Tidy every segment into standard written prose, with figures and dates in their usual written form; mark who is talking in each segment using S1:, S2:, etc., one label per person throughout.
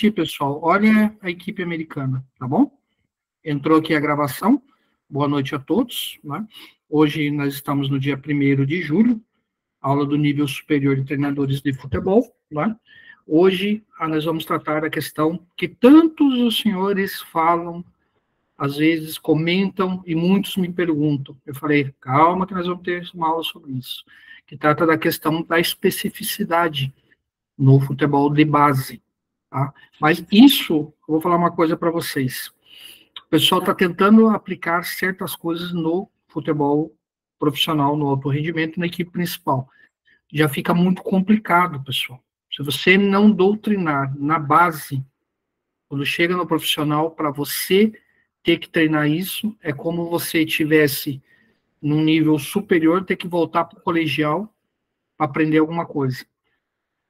S1: assistir, pessoal. Olha a equipe americana, tá bom? Entrou aqui a gravação. Boa noite a todos, né? Hoje nós estamos no dia 1º de julho, aula do nível superior de treinadores de futebol, né? Hoje nós vamos tratar da questão que tantos os senhores falam, às vezes comentam e muitos me perguntam. Eu falei, calma que nós vamos ter uma aula sobre isso, que trata da questão da especificidade no futebol de base, tá? Mas isso, eu vou falar uma coisa para vocês. O pessoal está tentando aplicar certas coisas no futebol profissional, no alto rendimento, na equipe principal. Já fica muito complicado, pessoal. Se você não doutrinar na base, quando chega no profissional, para você ter que treinar isso, é como você tivesse num nível superior, ter que voltar para o colegial para aprender alguma coisa.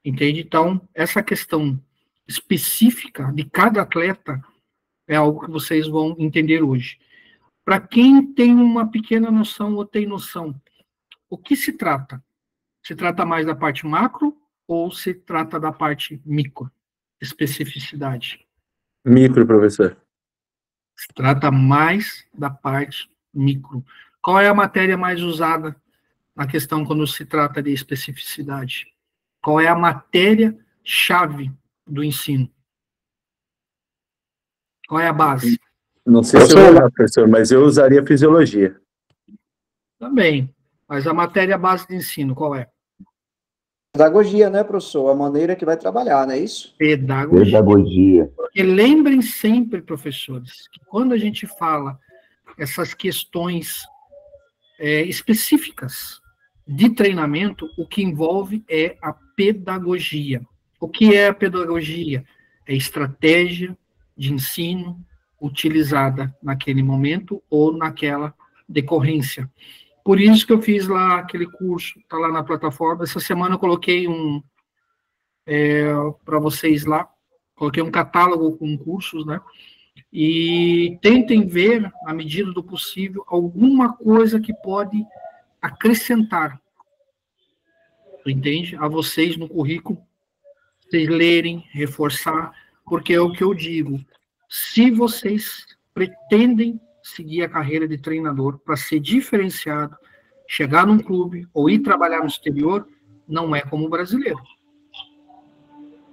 S1: Entende? Então, essa questão específica de cada atleta é algo que vocês vão entender hoje. Para quem tem uma pequena noção ou tem noção, o que se trata? Se trata mais da parte macro ou se trata da parte micro? Especificidade.
S2: Micro, professor.
S1: Se trata mais da parte micro. Qual é a matéria mais usada na questão quando se trata de especificidade? Qual é a matéria-chave do ensino? Qual é a base?
S2: Não sei se eu vou errar, professor, mas eu usaria fisiologia.
S1: Também. Mas a matéria base de ensino, qual é?
S3: Pedagogia, né, professor? A maneira que vai trabalhar, não é isso?
S1: Pedagogia. Porque lembrem sempre, professores, que quando a gente fala essas questões específicas de treinamento, o que envolve é a pedagogia. O que é a pedagogia? É estratégia de ensino utilizada naquele momento ou naquela decorrência. Por isso que eu fiz lá aquele curso, está lá na plataforma. Essa semana eu coloquei para vocês lá, coloquei um catálogo com cursos, né? E tentem ver, na medida do possível, alguma coisa que pode acrescentar, entende? A vocês no currículo, vocês lerem, reforçar, porque é o que eu digo. Se vocês pretendem seguir a carreira de treinador para ser diferenciado, chegar num clube ou ir trabalhar no exterior, não é como brasileiro.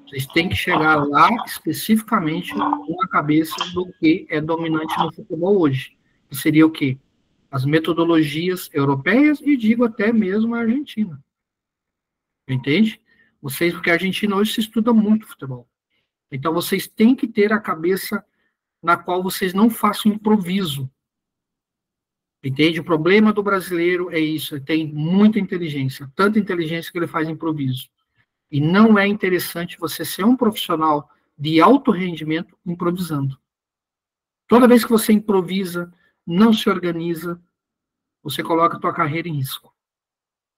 S1: Vocês têm que chegar lá especificamente com a cabeça do que é dominante no futebol hoje. Que seria o quê? As metodologias europeias e digo até mesmo a Argentina. Entende? Vocês, porque a Argentina hoje se estuda muito futebol. Então vocês têm que ter a cabeça na qual vocês não façam improviso. Entende? O problema do brasileiro é isso, ele tem muita inteligência, tanta inteligência que ele faz improviso. E não é interessante você ser um profissional de alto rendimento improvisando. Toda vez que você improvisa, não se organiza, você coloca a tua carreira em risco.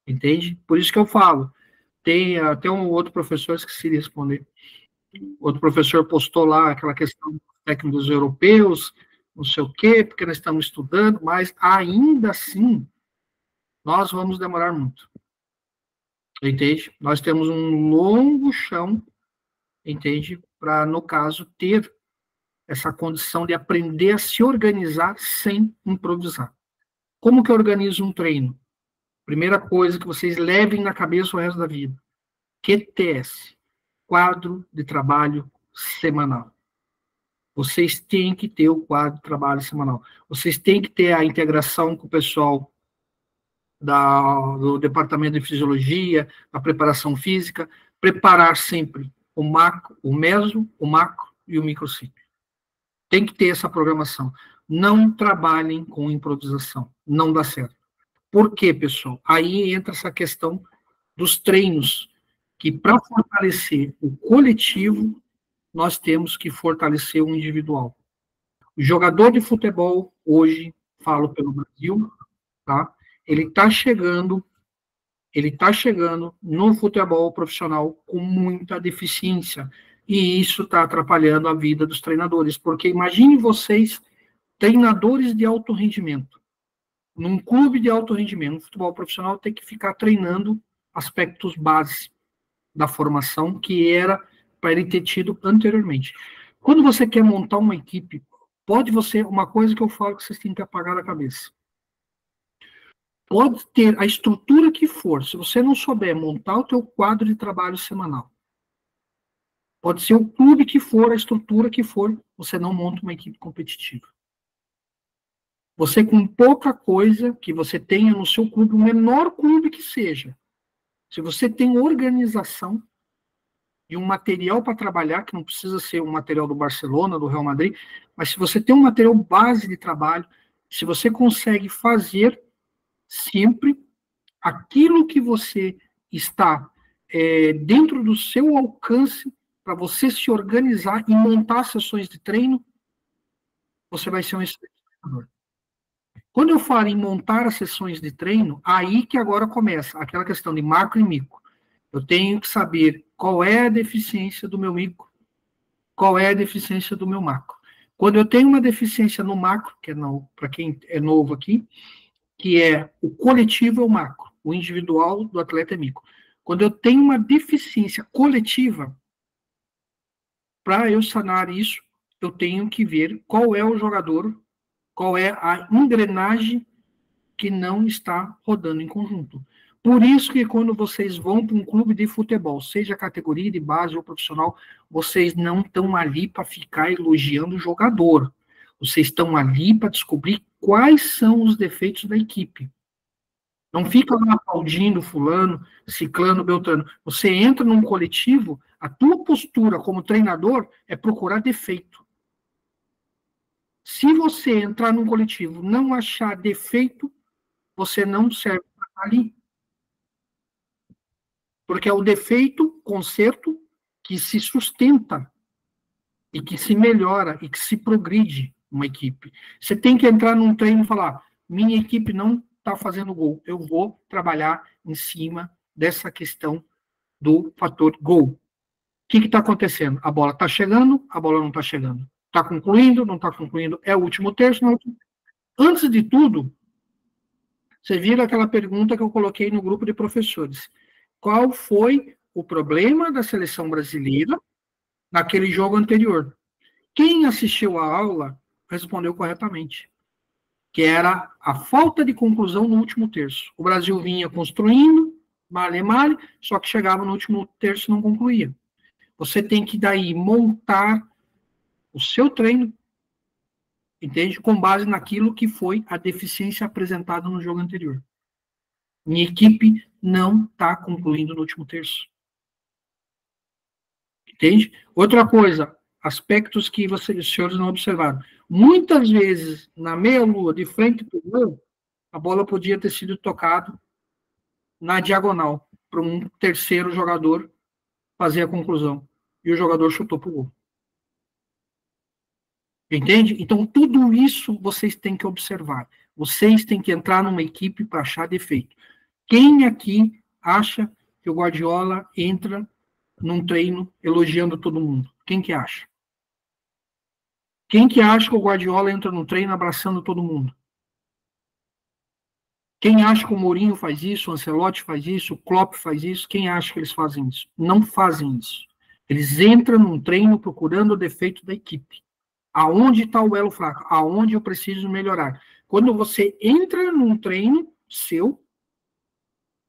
S1: Entende? Por isso que eu falo. Tem até um outro professor, esqueci de responder. Outro professor postou lá aquela questão dos técnicos europeus, não sei o quê, porque nós estamos estudando, mas ainda assim, nós vamos demorar muito. Entende? Nós temos um longo chão, entende? Para, no caso, ter essa condição de aprender a se organizar sem improvisar. Como que eu organizo um treino? Primeira coisa que vocês levem na cabeça o resto da vida. QTS, quadro de trabalho semanal. Vocês têm que ter o quadro de trabalho semanal. Vocês têm que ter a integração com o pessoal do departamento de fisiologia, da preparação física, preparar sempre o macro, o meso, o macro e o microciclo. Tem que ter essa programação. Não trabalhem com improvisação. Não dá certo. Por quê, pessoal? Aí entra essa questão dos treinos, que para fortalecer o coletivo, nós temos que fortalecer o individual. O jogador de futebol, hoje, falo pelo Brasil, tá? Ele está chegando no futebol profissional com muita deficiência. E isso está atrapalhando a vida dos treinadores. Porque imagine vocês, treinadores de alto rendimento. Num clube de alto rendimento, no futebol profissional, tem que ficar treinando aspectos básicos da formação, que era para ele ter tido anteriormente. Quando você quer montar uma equipe, pode ser uma coisa que eu falo que vocês têm que apagar da cabeça. Pode ter a estrutura que for, se você não souber montar o teu quadro de trabalho semanal, pode ser o clube que for, a estrutura que for, você não monta uma equipe competitiva. Você, com pouca coisa que você tenha no seu clube, o menor clube que seja, se você tem organização e um material para trabalhar, que não precisa ser um material do Barcelona, do Real Madrid, mas se você tem um material base de trabalho, se você consegue fazer sempre aquilo que você está dentro do seu alcance para você se organizar e montar sessões de treino, você vai ser um excelente treinador. Quando eu falo em montar as sessões de treino, aí que agora começa aquela questão de macro e micro. Eu tenho que saber qual é a deficiência do meu micro, qual é a deficiência do meu macro. Quando eu tenho uma deficiência no macro, que é para quem é novo aqui, que é o coletivo é o macro, o individual do atleta é micro. Quando eu tenho uma deficiência coletiva, para eu sanar isso, eu tenho que ver qual é o jogador, qual é a engrenagem que não está rodando em conjunto. Por isso que quando vocês vão para um clube de futebol, seja categoria de base ou profissional, vocês não estão ali para ficar elogiando o jogador. Vocês estão ali para descobrir quais são os defeitos da equipe. Não fica lá aplaudindo fulano, ciclano, beltrano. Você entra num coletivo, a tua postura como treinador é procurar defeito. Se você entrar num coletivo não achar defeito, você não serve para estar ali. Porque é o defeito, conserto, que se sustenta e que se melhora e que se progride uma equipe. Você tem que entrar num treino e falar, minha equipe não está fazendo gol, eu vou trabalhar em cima dessa questão do fator gol. O que está acontecendo? A bola está chegando, a bola não está chegando. Está concluindo, não está concluindo, é o último terço, não. Antes de tudo, você viram aquela pergunta que eu coloquei no grupo de professores. Qual foi o problema da seleção brasileira naquele jogo anterior? Quem assistiu à aula respondeu corretamente, que era a falta de conclusão no último terço. O Brasil vinha construindo, male, só que chegava no último terço e não concluía. Você tem que daí montar o seu treino, entende? Com base naquilo que foi a deficiência apresentada no jogo anterior. Minha equipe não está concluindo no último terço. Entende? Outra coisa, aspectos que os senhores não observaram. Muitas vezes, na meia-lua, de frente para o gol, a bola podia ter sido tocada na diagonal, para um terceiro jogador fazer a conclusão. E o jogador chutou para o gol. Entende? Então, tudo isso vocês têm que observar. Vocês têm que entrar numa equipe para achar defeito. Quem aqui acha que o Guardiola entra num treino elogiando todo mundo? Quem que acha? Quem que acha que o Guardiola entra no treino abraçando todo mundo? Quem acha que o Mourinho faz isso, o Ancelotti faz isso, o Klopp faz isso? Quem acha que eles fazem isso? Não fazem isso. Eles entram num treino procurando o defeito da equipe. Aonde está o elo fraco? Aonde eu preciso melhorar? Quando você entra num treino seu,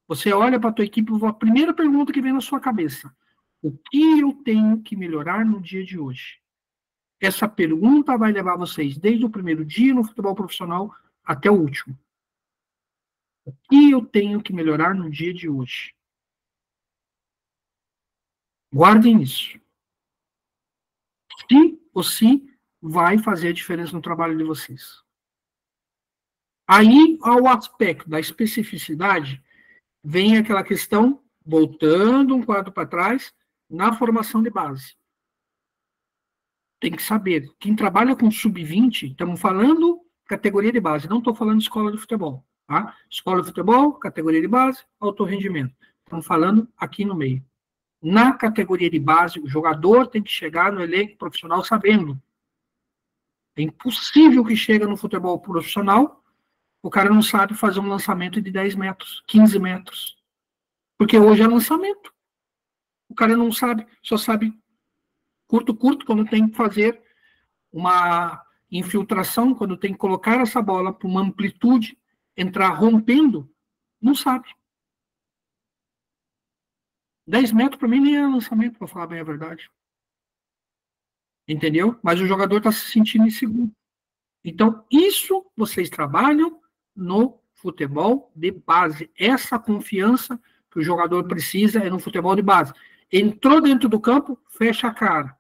S1: você olha para a tua equipe, a primeira pergunta que vem na sua cabeça: o que eu tenho que melhorar no dia de hoje? Essa pergunta vai levar vocês desde o primeiro dia no futebol profissional até o último. O que eu tenho que melhorar no dia de hoje? Guardem isso. Se ou se vai fazer a diferença no trabalho de vocês. Aí, ao aspecto da especificidade, vem aquela questão, voltando um quadro para trás, na formação de base. Tem que saber, quem trabalha com sub-20, estamos falando categoria de base, não estou falando escola de futebol. Tá? Escola de futebol, categoria de base, alto rendimento. Estamos falando aqui no meio. Na categoria de base, o jogador tem que chegar no elenco profissional sabendo. É impossível que chegue no futebol profissional, o cara não sabe fazer um lançamento de 10 metros, 15 metros. Porque hoje é lançamento. O cara não sabe, só sabe Curto, quando tem que fazer uma infiltração, quando tem que colocar essa bola para uma amplitude, entrar rompendo, não sabe. 10 metros para mim nem é lançamento, para falar bem a verdade. Entendeu? Mas o jogador está se sentindo inseguro. Então, isso vocês trabalham no futebol de base. Essa confiança que o jogador precisa é no futebol de base. Entrou dentro do campo, fecha a cara.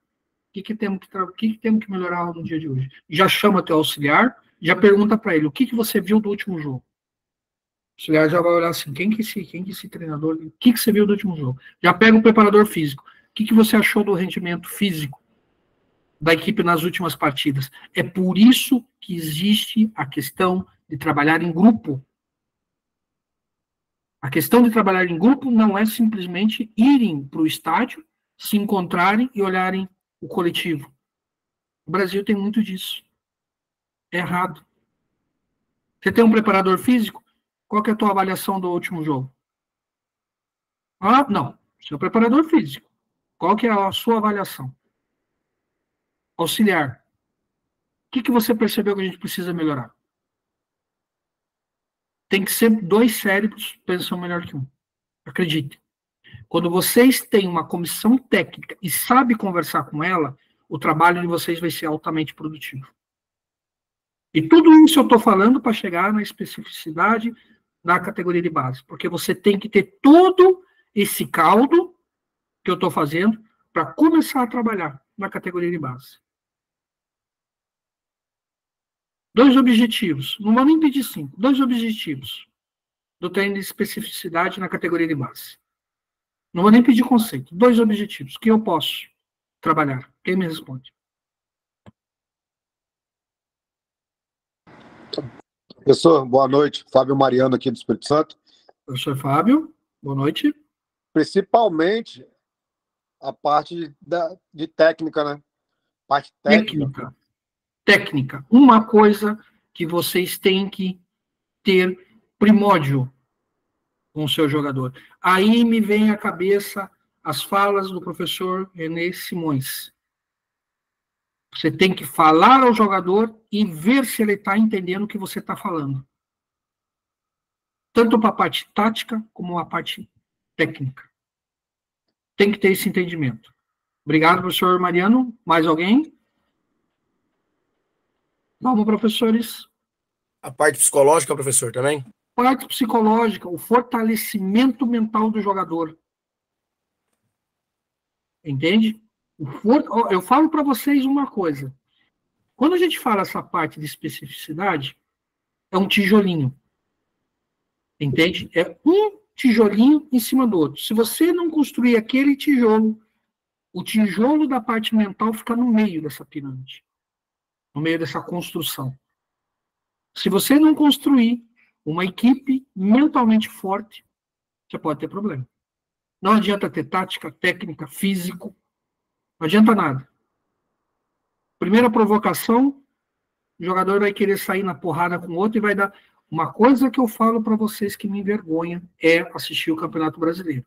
S1: O que temos que melhorar no dia de hoje? Já chama teu auxiliar, já pergunta para ele, o que você viu do último jogo? O auxiliar já vai olhar assim, quem que esse treinador, o que você viu do último jogo? Já pega o preparador físico. O que você achou do rendimento físico da equipe nas últimas partidas? É por isso que existe a questão de trabalhar em grupo. A questão de trabalhar em grupo não é simplesmente irem para o estádio, se encontrarem e olharem o coletivo. O Brasil tem muito disso. É errado. Você tem um preparador físico? Qual que é a tua avaliação do último jogo? Ah, não. Seu preparador físico. Qual que é a sua avaliação? Auxiliar. O que você percebeu que a gente precisa melhorar? Tem que ser 2 cérebros pensam melhor que um. Acredite. Quando vocês têm uma comissão técnica e sabem conversar com ela, o trabalho de vocês vai ser altamente produtivo. E tudo isso eu estou falando para chegar na especificidade da categoria de base, porque você tem que ter todo esse caldo que eu estou fazendo para começar a trabalhar na categoria de base. 2 objetivos, não vou nem pedir 5, 2 objetivos do treino de especificidade na categoria de base. Não vou nem pedir conceito, 2 objetivos que eu posso trabalhar. Quem me responde?
S4: Professor, boa noite. Fábio Mariano aqui do Espírito Santo.
S1: Professor Fábio, boa noite.
S4: Principalmente a parte de técnica, né? Parte técnica.
S1: Técnica. Uma coisa que vocês têm que ter primórdio com o seu jogador. Aí me vem à cabeça as falas do professor René Simões. Você tem que falar ao jogador e ver se ele está entendendo o que você está falando. Tanto para a parte tática como a parte técnica. Tem que ter esse entendimento. Obrigado, professor Mariano. Mais alguém? Vamos, professores.
S5: A parte psicológica, professor, também?
S1: Parte psicológica, o fortalecimento mental do jogador. Entende? Eu falo para vocês uma coisa. Quando a gente fala essa parte de especificidade, é um tijolinho. Entende? É um tijolinho em cima do outro. Se você não construir aquele tijolo, o tijolo da parte mental fica no meio dessa pirâmide. No meio dessa construção. Se você não construir uma equipe mentalmente forte, você pode ter problema. Não adianta ter tática, técnica, físico. Não adianta nada. Primeira provocação, o jogador vai querer sair na porrada com o outro e vai dar... Uma coisa que eu falo para vocês que me envergonha é assistir o Campeonato Brasileiro.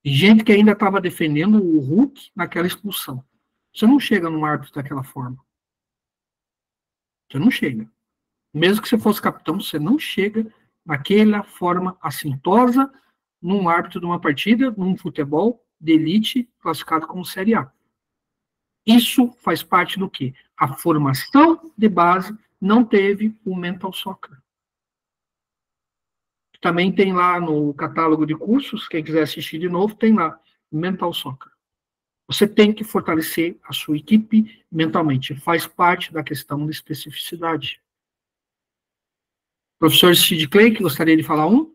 S1: E gente que ainda estava defendendo o Hulk naquela expulsão. Você não chega num árbitro daquela forma. Você não chega. Mesmo que você fosse capitão, você não chega naquela forma assintosa num árbitro de uma partida, num futebol de elite classificado como Série A. Isso faz parte do quê? A formação de base não teve o mental soccer. Também tem lá no catálogo de cursos, quem quiser assistir de novo, tem lá mental soccer. Você tem que fortalecer a sua equipe mentalmente. Faz parte da questão de especificidade. Professor Sid Clay, que gostaria de falar um?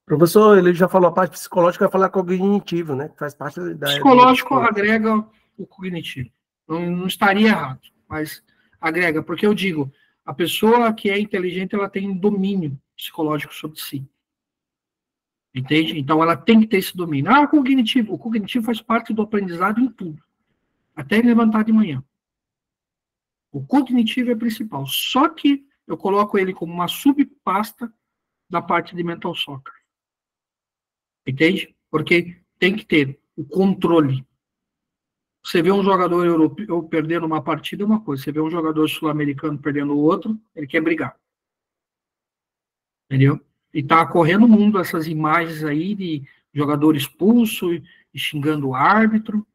S6: Professor, ele já falou a parte psicológica, vai falar cognitivo, né? Faz parte da...
S1: Psicológico agrega o cognitivo. Não estaria errado, mas agrega, porque eu digo, a pessoa que é inteligente, ela tem domínio psicológico sobre si. Entende? Então, ela tem que ter esse domínio. O cognitivo faz parte do aprendizado em tudo. Até levantar de manhã. O cognitivo é principal. Só que eu coloco ele como uma subpasta da parte de mental soccer. Entende? Porque tem que ter o controle. Você vê um jogador europeu perdendo uma partida, é uma coisa. Você vê um jogador sul-americano perdendo o outro, ele quer brigar. Entendeu? E tá correndo o mundo essas imagens aí de jogador expulso e xingando o árbitro.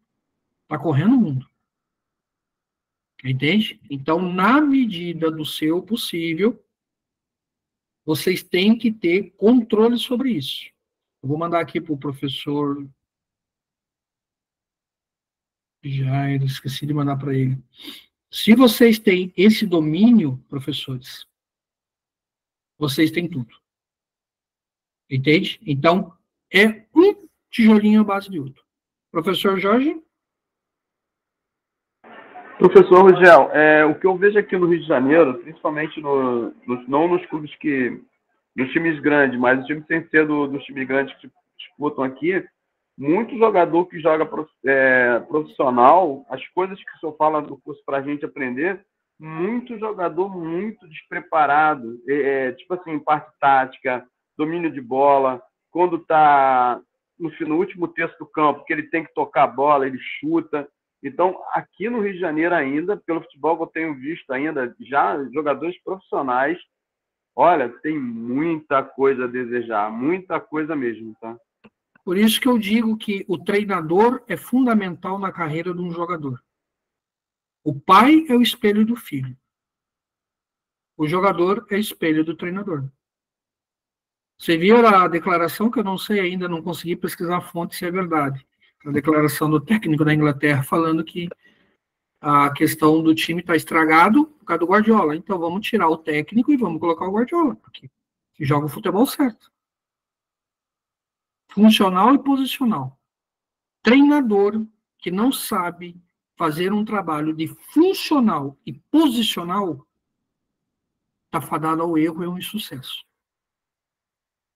S1: Tá correndo o mundo. Entende? Então, na medida do seu possível, vocês têm que ter controle sobre isso. Eu vou mandar aqui para o professor Jair, esqueci de mandar para ele. Se vocês têm esse domínio, professores, vocês têm tudo. Entende? Então, é um tijolinho à base de outro. Professor Jorge?
S7: Professor Rogel, o que eu vejo aqui no Rio de Janeiro, principalmente não nos clubes nos times grandes, mas os times sem ser dos times grandes que disputam aqui, muito jogador que joga profissional, as coisas que o senhor fala do curso para a gente aprender, muito jogador muito despreparado, tipo assim, parte tática, domínio de bola, quando está no último terço do campo, que ele tem que tocar a bola, ele chuta. Então, aqui no Rio de Janeiro ainda, pelo futebol que eu tenho visto ainda, já jogadores profissionais, olha, tem muita coisa a desejar, muita coisa mesmo, tá?
S1: Por isso que eu digo que o treinador é fundamental na carreira de um jogador. O pai é o espelho do filho. O jogador é espelho do treinador. Você viu a declaração, que eu não sei ainda, não consegui pesquisar a fonte se é verdade. A declaração do técnico da Inglaterra falando que a questão do time está estragado por causa do Guardiola. Então vamos tirar o técnico e vamos colocar o Guardiola, porque joga o futebol certo. Funcional e posicional. Treinador que não sabe fazer um trabalho de funcional e posicional está fadado ao erro e ao insucesso.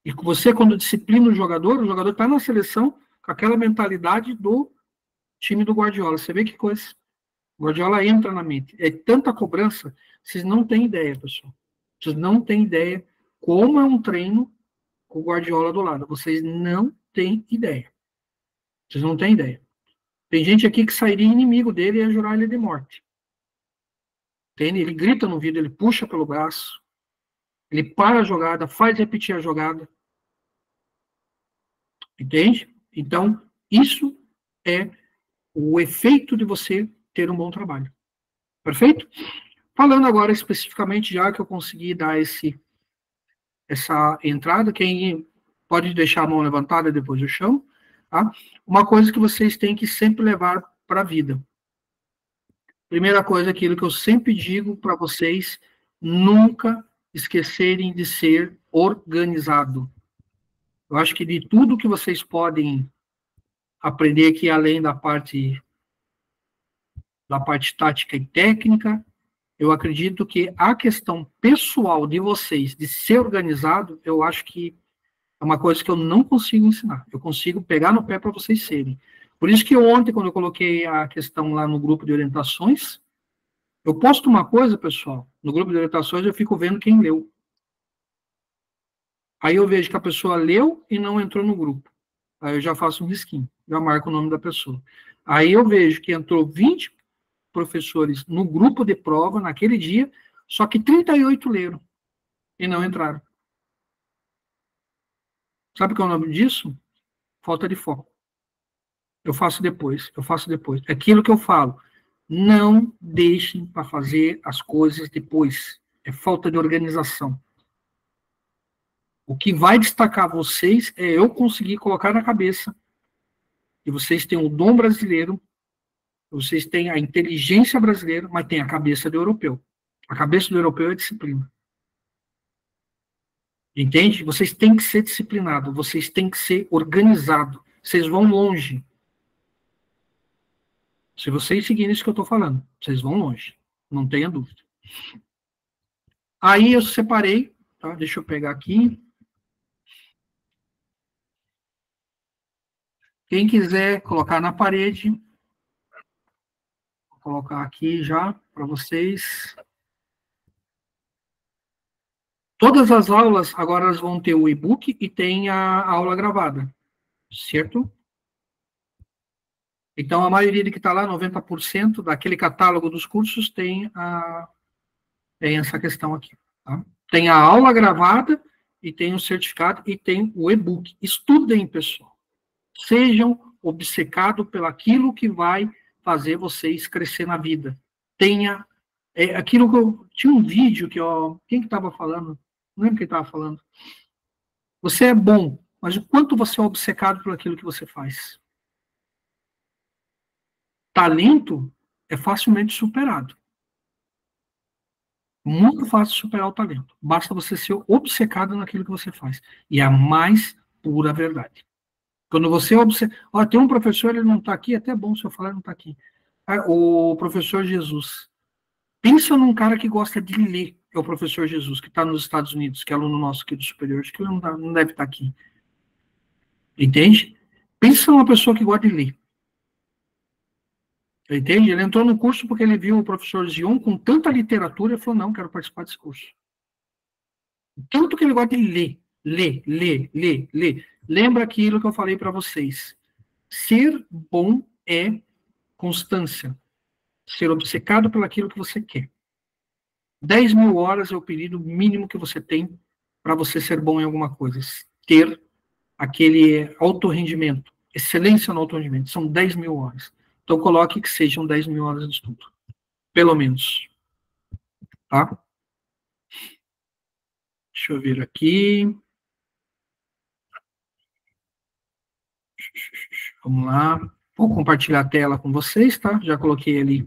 S1: E você, quando disciplina o jogador está na seleção com aquela mentalidade do time do Guardiola. Você vê que coisa. O Guardiola entra na mente. É tanta cobrança, vocês não têm ideia, pessoal. Vocês não têm ideia como é um treino com o Guardiola do lado. Vocês não têm ideia. Vocês não têm ideia. Tem gente aqui que sairia inimigo dele e ia jurar ele de morte. Entende? Ele grita no vídeo, ele puxa pelo braço, ele para a jogada, faz repetir a jogada. Entende? Então, isso é o efeito de você ter um bom trabalho. Perfeito? Falando agora especificamente, já que eu consegui dar essa entrada, quem pode deixar a mão levantada depois do chão, tá? Uma coisa que vocês têm que sempre levar para a vida. Primeira coisa, aquilo que eu sempre digo para vocês, nunca esquecerem de ser organizado. Eu acho que de tudo que vocês podem aprender aqui, além da parte tática e técnica, eu acredito que a questão pessoal de vocês, de ser organizado, eu acho que é uma coisa que eu não consigo ensinar. Eu consigo pegar no pé para vocês serem. Por isso que ontem, quando eu coloquei a questão lá no grupo de orientações, eu posto uma coisa, pessoal, no grupo de orientações eu fico vendo quem leu. Aí eu vejo que a pessoa leu e não entrou no grupo. Aí eu já faço um risquinho, já marco o nome da pessoa. Aí eu vejo que entrou 20 professores no grupo de prova naquele dia, só que 38 leram e não entraram. Sabe o que é o nome disso? Falta de foco. Eu faço depois. É aquilo que eu falo. Não deixem para fazer as coisas depois. É falta de organização. O que vai destacar vocês é eu conseguir colocar na cabeça que vocês têm o dom brasileiro, vocês têm a inteligência brasileira, mas tem a cabeça do europeu. A cabeça do europeu é disciplina. Entende? Vocês têm que ser disciplinados, vocês têm que ser organizados. Vocês vão longe. Se vocês seguirem isso que eu estou falando, vocês vão longe. Não tenha dúvida. Aí eu separei, tá? Deixa eu pegar aqui. Quem quiser colocar na parede, vou colocar aqui já para vocês. Todas as aulas agora elas vão ter o e-book e tem a aula gravada, certo? Então, a maioria de que está lá, 90% daquele catálogo dos cursos tem essa questão aqui. Tá? Tem a aula gravada, e tem o certificado, e tem o e-book. Estudem, pessoal. Sejam obcecados pelaquilo que vai fazer vocês crescer na vida. Tenha... aquilo que eu... Tinha um vídeo que, quem que estava falando? Não lembro quem estava falando. Você é bom, mas o quanto você é obcecado por aquilo que você faz? Talento é facilmente superado. Muito fácil superar o talento. Basta você ser obcecado naquilo que você faz. E é a mais pura verdade. Quando você observa... tem um professor, ele não está aqui, até bom se eu falar, ele não está aqui. O professor Jesus. Pensa num cara que gosta de ler, é o professor Jesus, que está nos Estados Unidos, que é aluno nosso aqui do superior, acho que ele não deve estar aqui. Entende? Pensa numa pessoa que gosta de ler. Entende? Ele entrou no curso porque ele viu o professor Zion com tanta literatura e falou, não, quero participar desse curso. Tanto que ele gosta de ler. Lembra aquilo que eu falei para vocês. Ser bom é constância. Ser obcecado pelaquilo que você quer. 10.000 horas é o período mínimo que você tem para você ser bom em alguma coisa. Ter aquele alto rendimento. Excelência no alto rendimento. São 10.000 horas. Então, coloque que sejam 10.000 horas de estudo. Pelo menos. Tá? Deixa eu ver aqui. Vamos lá. Vou compartilhar a tela com vocês, tá? Já coloquei ali.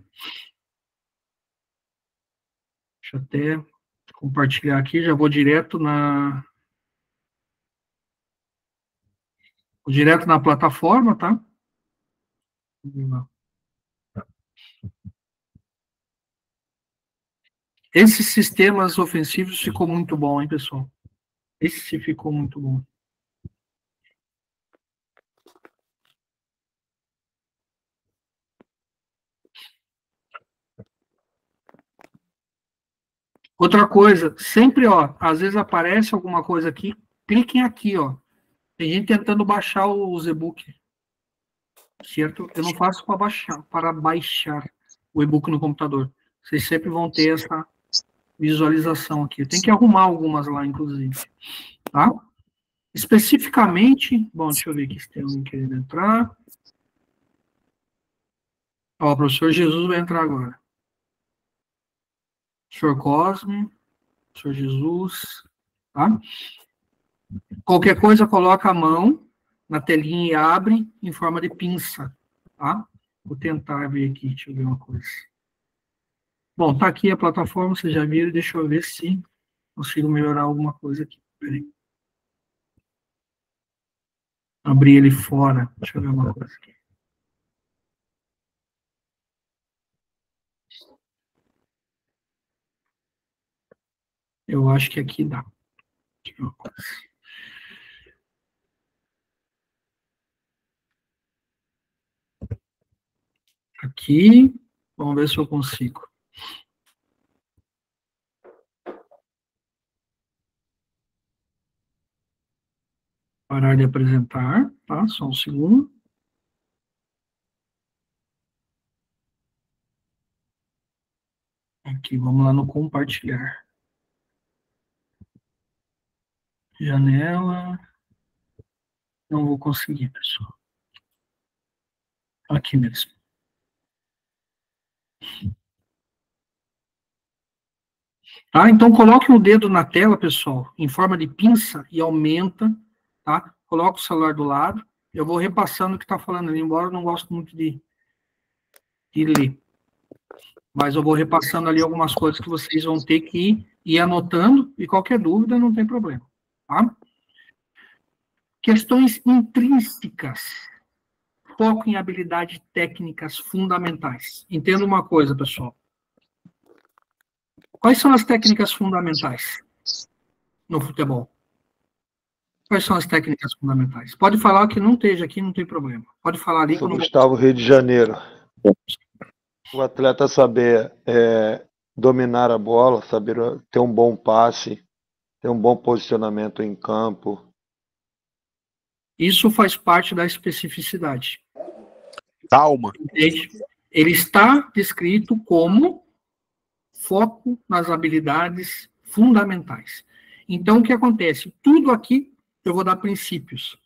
S1: Deixa eu até compartilhar aqui. Já vou direto na plataforma, tá? Vamos lá. Esses sistemas ofensivos ficou muito bom, hein, pessoal? Esse ficou muito bom. Outra coisa, sempre, às vezes aparece alguma coisa aqui, cliquem aqui, Tem gente tentando baixar os e-book. Certo? Eu não faço para baixar o e-book no computador. Vocês sempre vão ter essa visualização aqui. Tem que arrumar algumas lá, inclusive. Tá? Especificamente, bom, deixa eu ver aqui se tem alguém querendo entrar. O professor Jesus vai entrar agora. Professor Cosme, professor Jesus, tá? Qualquer coisa, coloca a mão na telinha e abre em forma de pinça, tá? Vou tentar ver aqui, deixa eu ver uma coisa. Bom, tá aqui a plataforma, vocês já viram, deixa eu ver se consigo melhorar alguma coisa aqui. Peraí. Abrir ele fora, deixa eu ver uma coisa aqui. Eu acho que aqui dá. Deixa eu ver uma coisa. Aqui, vamos ver se eu consigo. Parar de apresentar, tá? Só um segundo. Aqui, vamos lá no compartilhar. Janela. Não vou conseguir, pessoal. Aqui mesmo. Tá? Então, coloque o dedo na tela, pessoal, em forma de pinça e aumenta, tá? Coloca o celular do lado. Eu vou repassando o que está falando ali, embora eu não gosto muito de ler. Mas eu vou repassando ali algumas coisas que vocês vão ter que ir anotando, e qualquer dúvida não tem problema, tá? Questões intrínsecas. Foco em habilidades técnicas fundamentais. Entenda uma coisa, pessoal. Quais são as técnicas fundamentais no futebol? Quais são as técnicas fundamentais? Pode falar que não esteja aqui, não tem problema. Pode falar ali.
S4: Sou Gustavo, Rio de Janeiro. O atleta saber dominar a bola, saber ter um bom passe, ter um bom posicionamento em campo.
S1: Isso faz parte da especificidade.
S8: Calma.
S1: Entende? Ele está descrito como foco nas habilidades fundamentais. Então, o que acontece? Tudo aqui eu vou dar princípios.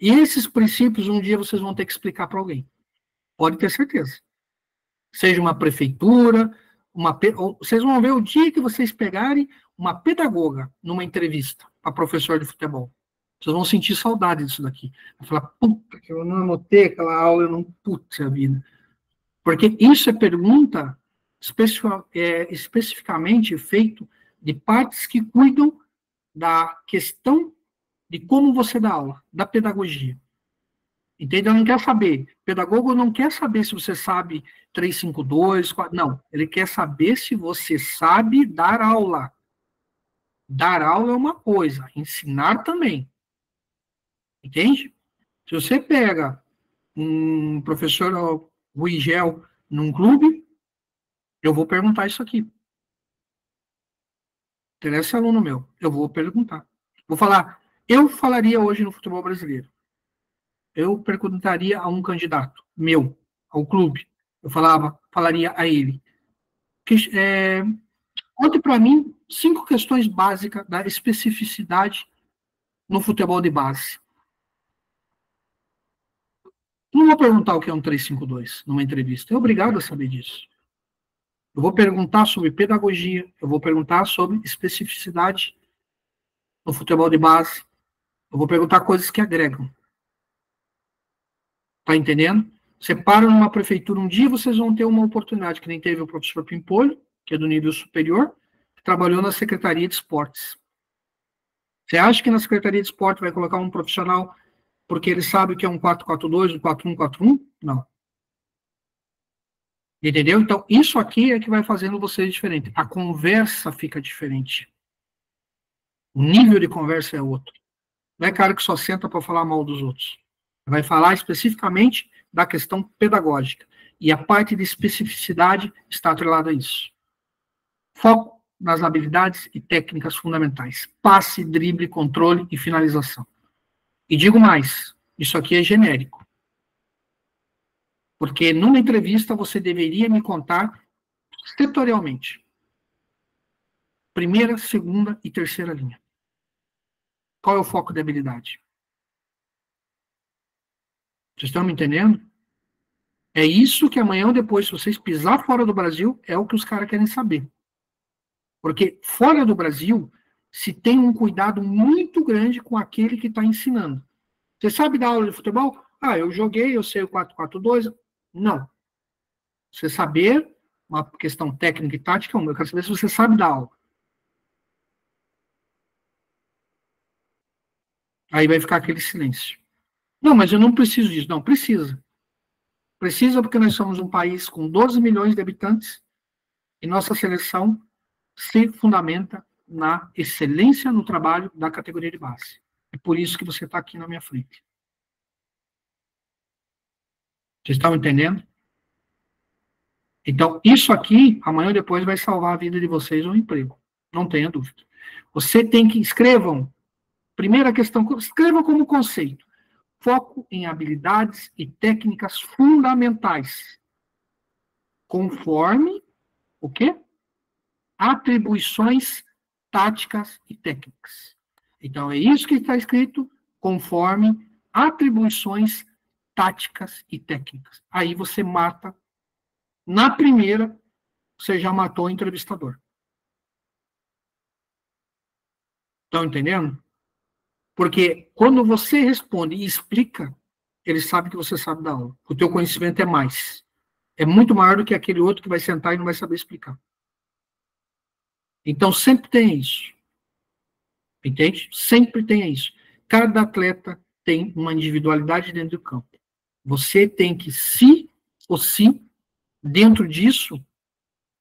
S1: E esses princípios, um dia vocês vão ter que explicar para alguém. Pode ter certeza. Seja uma prefeitura, vocês vão ver o dia que vocês pegarem uma pedagoga numa entrevista para professor de futebol. Vocês vão sentir saudade disso daqui. Vai falar, puta, que eu não anotei aquela aula, eu não, putz, a vida. Porque isso é pergunta especificamente feito de partes que cuidam da questão de como você dá aula, da pedagogia. Entendeu? Não quer saber. O pedagogo não quer saber se você sabe 352, 4, não. Ele quer saber se você sabe dar aula. Dar aula é uma coisa, ensinar também. Entende? Se você pega um professor Rui Gel num clube, eu vou perguntar isso aqui. Interessa aluno meu, eu vou perguntar. Vou falar, eu falaria hoje no futebol brasileiro. Eu perguntaria a um candidato meu, ao clube. Eu falaria a ele. Conte para mim 5 questões básicas da especificidade no futebol de base. Não vou perguntar o que é um 352 numa entrevista. É obrigado a saber disso. Eu vou perguntar sobre pedagogia, eu vou perguntar sobre especificidade no futebol de base. Eu vou perguntar coisas que agregam. Tá entendendo? Você para numa prefeitura, um dia vocês vão ter uma oportunidade, que nem teve o professor Pimpolho, que é do nível superior, que trabalhou na Secretaria de Esportes. Você acha que na Secretaria de Esportes vai colocar um profissional porque ele sabe que é um 4-4-2, um 4-1-4-1? Não. Entendeu? Então, isso aqui é que vai fazendo vocês diferente. A conversa fica diferente. O nível de conversa é outro. Não é cara que só senta para falar mal dos outros. Vai falar especificamente da questão pedagógica. E a parte de especificidade está atrelada a isso. Foco nas habilidades e técnicas fundamentais. Passe, drible, controle e finalização. E digo mais, isso aqui é genérico. Porque numa entrevista você deveria me contar setorialmente. Primeira, segunda e terceira linha. Qual é o foco de habilidade? Vocês estão me entendendo? É isso que amanhã ou depois, se vocês pisar fora do Brasil, é o que os caras querem saber. Porque fora do Brasil, se tem um cuidado muito grande com aquele que está ensinando. Você sabe dar aula de futebol? Ah, eu joguei, eu sei o 4-4-2. Não. Você saber, uma questão técnica e tática, eu quero saber se você sabe dar aula. Aí vai ficar aquele silêncio. Não, mas eu não preciso disso. Não, precisa. Precisa porque nós somos um país com 12 milhões de habitantes e nossa seleção se fundamenta na excelência no trabalho da categoria de base. É por isso que você está aqui na minha frente. Vocês estão entendendo? Então, isso aqui, amanhã ou depois, vai salvar a vida de vocês ou o emprego. Não tenha dúvida. Você tem que, escrevam, primeira questão, escrevam como conceito. Foco em habilidades e técnicas fundamentais. Conforme o quê? Atribuições táticas e técnicas. Então, é isso que está escrito, conforme atribuições táticas e técnicas. Aí você mata, na primeira, você já matou o entrevistador. Estão entendendo? Porque quando você responde e explica, ele sabe que você sabe da aula. O teu conhecimento é mais. É muito maior do que aquele outro que vai sentar e não vai saber explicar. Então, sempre tem isso. Entende? Sempre tem isso. Cada atleta tem uma individualidade dentro do campo. Você tem que, dentro disso,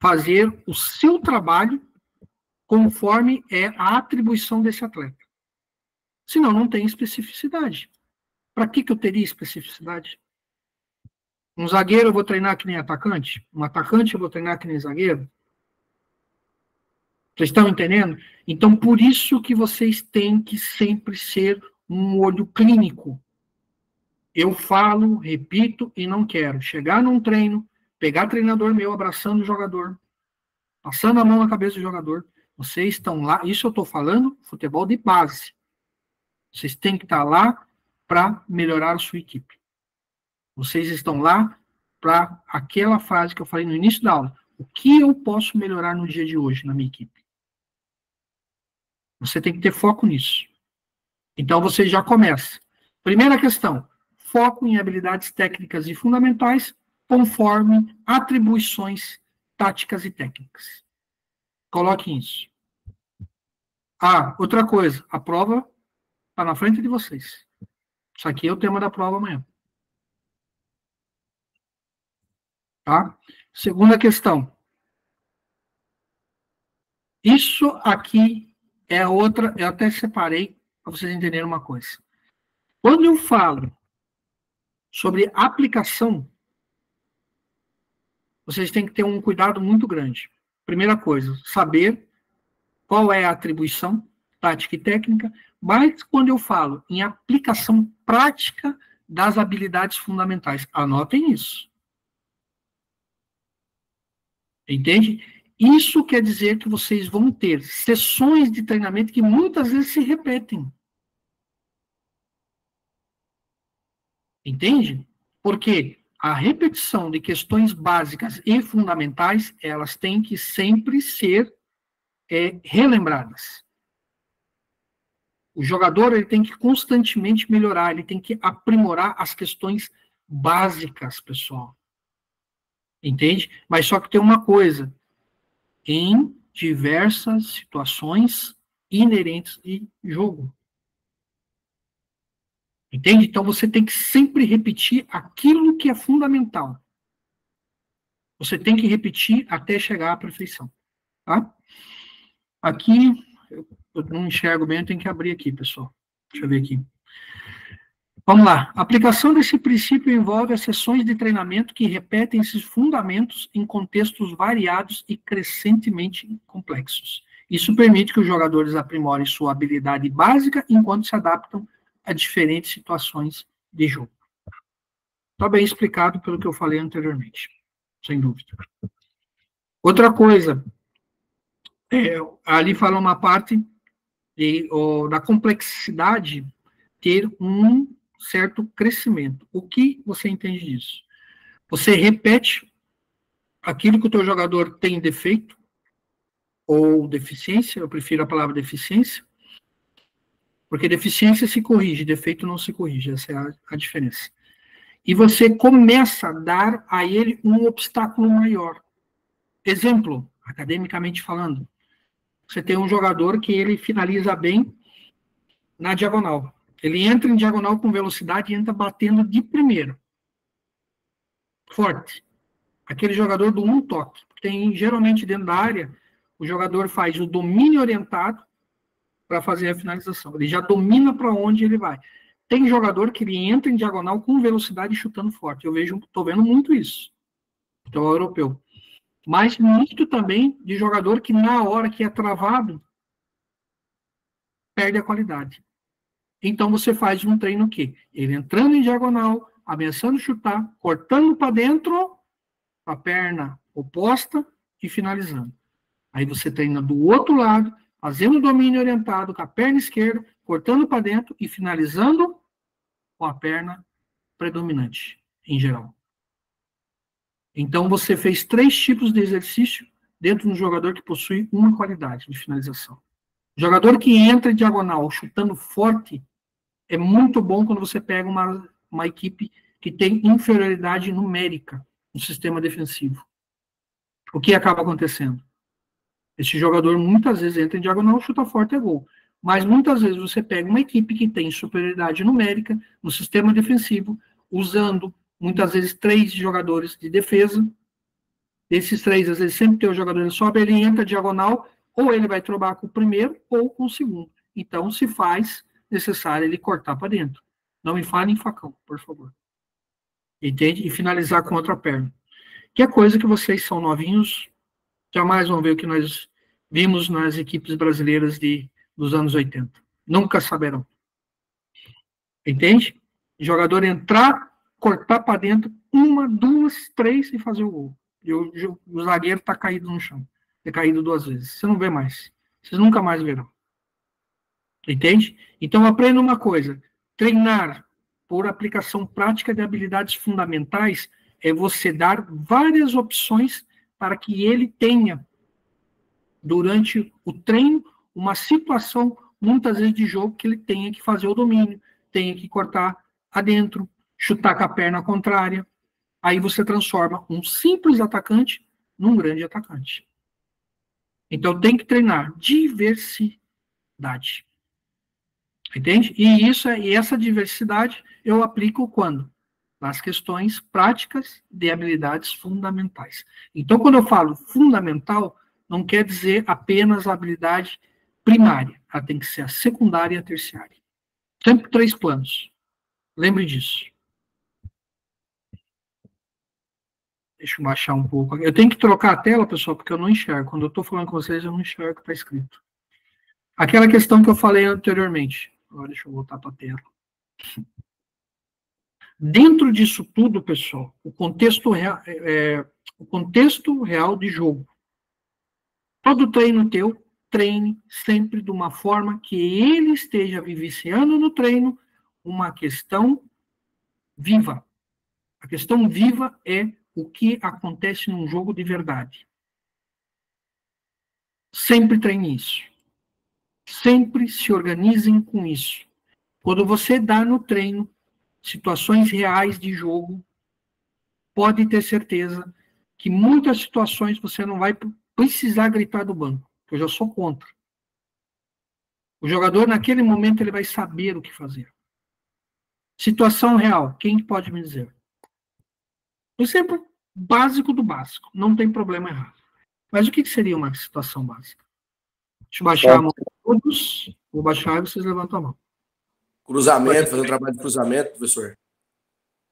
S1: fazer o seu trabalho conforme é a atribuição desse atleta. Senão, não tem especificidade. Para que eu teria especificidade? Um zagueiro eu vou treinar que nem atacante? Um atacante eu vou treinar que nem zagueiro? Vocês estão entendendo? Então, por isso que vocês têm que sempre ser um olho clínico. Eu falo, repito e não quero chegar num treino, pegar treinador meu abraçando o jogador, passando a mão na cabeça do jogador. Vocês estão lá, isso eu estou falando, futebol de base. Vocês têm que estar lá para melhorar a sua equipe. Vocês estão lá para aquela frase que eu falei no início da aula. O que eu posso melhorar no dia de hoje na minha equipe? Você tem que ter foco nisso. Então você já começa. Primeira questão. Foco em habilidades técnicas e fundamentais conforme atribuições táticas e técnicas. Coloquem isso. Outra coisa. A prova está na frente de vocês. Isso aqui é o tema da prova amanhã. Tá? Segunda questão. Isso aqui é outra, eu até separei para vocês entenderem uma coisa. Quando eu falo sobre aplicação, vocês têm que ter um cuidado muito grande. Primeira coisa, saber qual é a atribuição tática e técnica, mas quando eu falo em aplicação prática das habilidades fundamentais, anotem isso. Entende? Isso quer dizer que vocês vão ter sessões de treinamento que muitas vezes se repetem. Entende? Porque a repetição de questões básicas e fundamentais, elas têm que sempre ser relembradas. O jogador ele tem que constantemente melhorar, ele tem que aprimorar as questões básicas, pessoal. Entende? Mas só que tem uma coisa, em diversas situações inerentes de jogo. Entende? Então você tem que sempre repetir aquilo que é fundamental. Você tem que repetir até chegar à perfeição. Tá? Aqui, eu não enxergo bem, eu tenho que abrir aqui, pessoal. Deixa eu ver aqui. Vamos lá. A aplicação desse princípio envolve as sessões de treinamento que repetem esses fundamentos em contextos variados e crescentemente complexos. Isso permite que os jogadores aprimorem sua habilidade básica enquanto se adaptam a diferentes situações de jogo. Está bem explicado pelo que eu falei anteriormente, sem dúvida. Outra coisa, ali fala uma parte da complexidade ter um certo crescimento. O que você entende disso? Você repete aquilo que o teu jogador tem defeito ou deficiência, eu prefiro a palavra deficiência, porque deficiência se corrige, defeito não se corrige, essa é a diferença. E você começa a dar a ele um obstáculo maior. Exemplo, academicamente falando, você tem um jogador que ele finaliza bem na diagonal. Ele entra em diagonal com velocidade e entra batendo de primeiro. Forte. Aquele jogador do um toque. Tem, geralmente, dentro da área, o jogador faz o domínio orientado para fazer a finalização. Ele já domina para onde ele vai. Tem jogador que ele entra em diagonal com velocidade e chutando forte. Estou vendo muito isso. Então, é europeu. Mas muito também de jogador que, na hora que é travado, perde a qualidade. Então, você faz um treino que ele entrando em diagonal, ameaçando chutar, cortando para dentro, a perna oposta e finalizando. Aí você treina do outro lado, fazendo o domínio orientado com a perna esquerda, cortando para dentro e finalizando com a perna predominante, em geral. Então, você fez 3 tipos de exercício dentro de um jogador que possui uma qualidade de finalização. Jogador que entra em diagonal chutando forte, é muito bom quando você pega uma equipe que tem inferioridade numérica no sistema defensivo. O que acaba acontecendo? Esse jogador muitas vezes entra em diagonal, chuta forte, é gol. Mas muitas vezes você pega uma equipe que tem superioridade numérica no sistema defensivo, usando muitas vezes 3 jogadores de defesa. Esses 3, às vezes, sempre tem o jogador, ele sobe, ele entra diagonal, ou ele vai trobar com o primeiro ou com o segundo. Então, se faz necessário ele cortar para dentro. Não me fale em facão, por favor. Entende? E finalizar com outra perna. Que é coisa que vocês são novinhos, jamais vão ver o que nós vimos nas equipes brasileiras dos anos 80. Nunca saberão. Entende? Jogador entrar, cortar para dentro, 1, 2, 3 e fazer o gol. E o zagueiro está caído no chão. É caído 2 vezes. Você não vê mais. Vocês nunca mais verão. Entende? Então, aprenda uma coisa. Treinar por aplicação prática de habilidades fundamentais é você dar várias opções para que ele tenha, durante o treino, uma situação, muitas vezes de jogo, que ele tenha que fazer o domínio, tenha que cortar adentro, chutar com a perna contrária. Aí você transforma um simples atacante num grande atacante. Então, tem que treinar diversidade. Entende? E essa diversidade eu aplico quando? Nas questões práticas de habilidades fundamentais. Então, quando eu falo fundamental, não quer dizer apenas a habilidade primária. Ela tem que ser a secundária e a terciária. Sempre 3 planos. Lembre disso. Deixa eu baixar um pouco. Eu tenho que trocar a tela, pessoal, porque eu não enxergo. Quando eu estou falando com vocês, eu não enxergo o que está escrito. Aquela questão que eu falei anteriormente. Agora deixa eu voltar para a tela. Dentro disso tudo, pessoal, o contexto real de jogo. Todo treino teu, treine sempre de uma forma que ele esteja vivenciando no treino uma questão viva. A questão viva é o que acontece num jogo de verdade. Sempre treine isso. Sempre se organizem com isso. Quando você dá no treino situações reais de jogo, pode ter certeza que muitas situações você não vai precisar gritar do banco, que eu já sou contra. O jogador, naquele momento, ele vai saber o que fazer. Situação real, quem pode me dizer? Exemplo básico do básico, não tem problema errado. Mas o que seria uma situação básica? Deixa eu baixar a mão de todos, vou baixar e vocês levantam a mão.
S5: Cruzamento, fazer um trabalho de cruzamento, professor.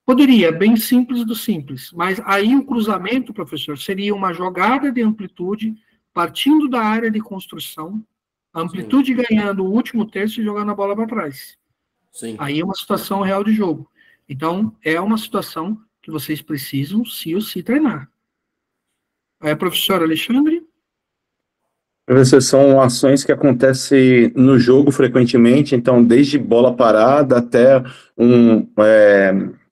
S1: Poderia, bem simples do simples, mas aí o cruzamento, professor, seria uma jogada de amplitude partindo da área de construção, a amplitude ganhando o último terço e jogando a bola para trás.
S5: Sim.
S1: Aí é uma situação real de jogo. Então, é uma situação que vocês precisam se treinar. Professor Alexandre?
S2: Professor, são ações que acontecem no jogo frequentemente, então desde bola parada até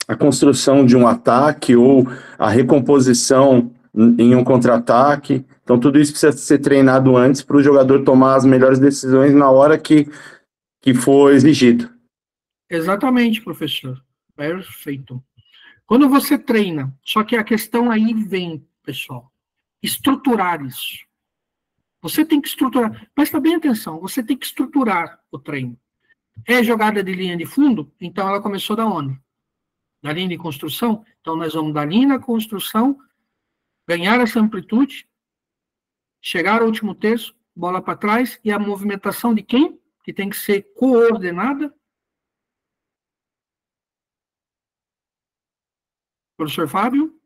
S2: a construção de um ataque ou a recomposição em um contra-ataque. Então tudo isso precisa ser treinado antes para o jogador tomar as melhores decisões na hora que for exigido.
S1: Exatamente, professor. Perfeito. Quando você treina, só que a questão aí vem, pessoal, estruturar isso. Você tem que estruturar, presta bem atenção, você tem que estruturar o treino. É jogada de linha de fundo? Então ela começou da onde? Da linha de construção? Então nós vamos da linha da construção, ganhar essa amplitude, chegar ao último terço, bola para trás, e a movimentação de quem? Que tem que ser coordenada. Professor Fábio?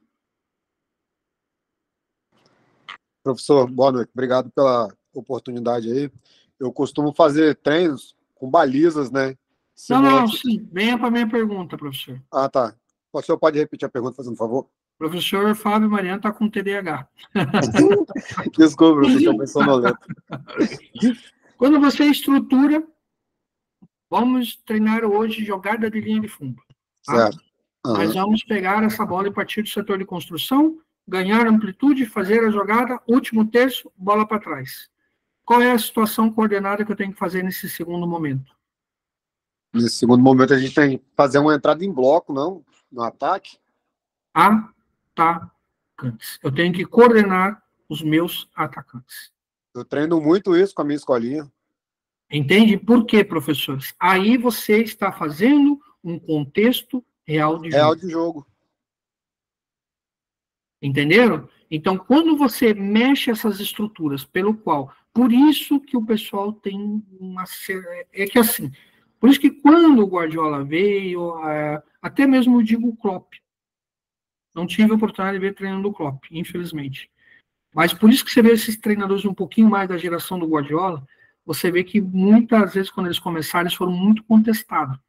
S8: Professor, boa noite. Obrigado pela oportunidade aí. Eu costumo fazer treinos com balizas, né?
S1: Sim. Venha para a minha pergunta, professor.
S8: Ah, tá. O senhor pode repetir a pergunta, fazendo um favor?
S1: Professor Fábio Mariano está com TDAH.
S8: Desculpa, professor, eu sou sonolento.
S1: Quando você estrutura, vamos treinar hoje jogada de linha de fundo. Tá?
S8: Certo.
S1: Nós vamos pegar essa bola e partir do setor de construção, ganhar amplitude, fazer a jogada, último terço, bola para trás. Qual é a situação coordenada que eu tenho que fazer nesse segundo momento?
S8: Nesse segundo momento, a gente tem que fazer uma entrada em bloco, não? No ataque?
S1: Atacantes. Eu tenho que coordenar os meus atacantes.
S8: Eu treino muito isso com a minha escolinha.
S1: Entende? Por quê, professores? Aí você está fazendo um contexto real de jogo. Entenderam? Então, quando você mexe essas estruturas, por isso que o pessoal tem por isso que quando o Guardiola veio, até mesmo eu digo o Klopp, não tive a oportunidade de ver treinando o Klopp, infelizmente. Mas por isso que você vê esses treinadores um pouquinho mais da geração do Guardiola, você vê que muitas vezes, quando eles começaram, eles foram muito contestados.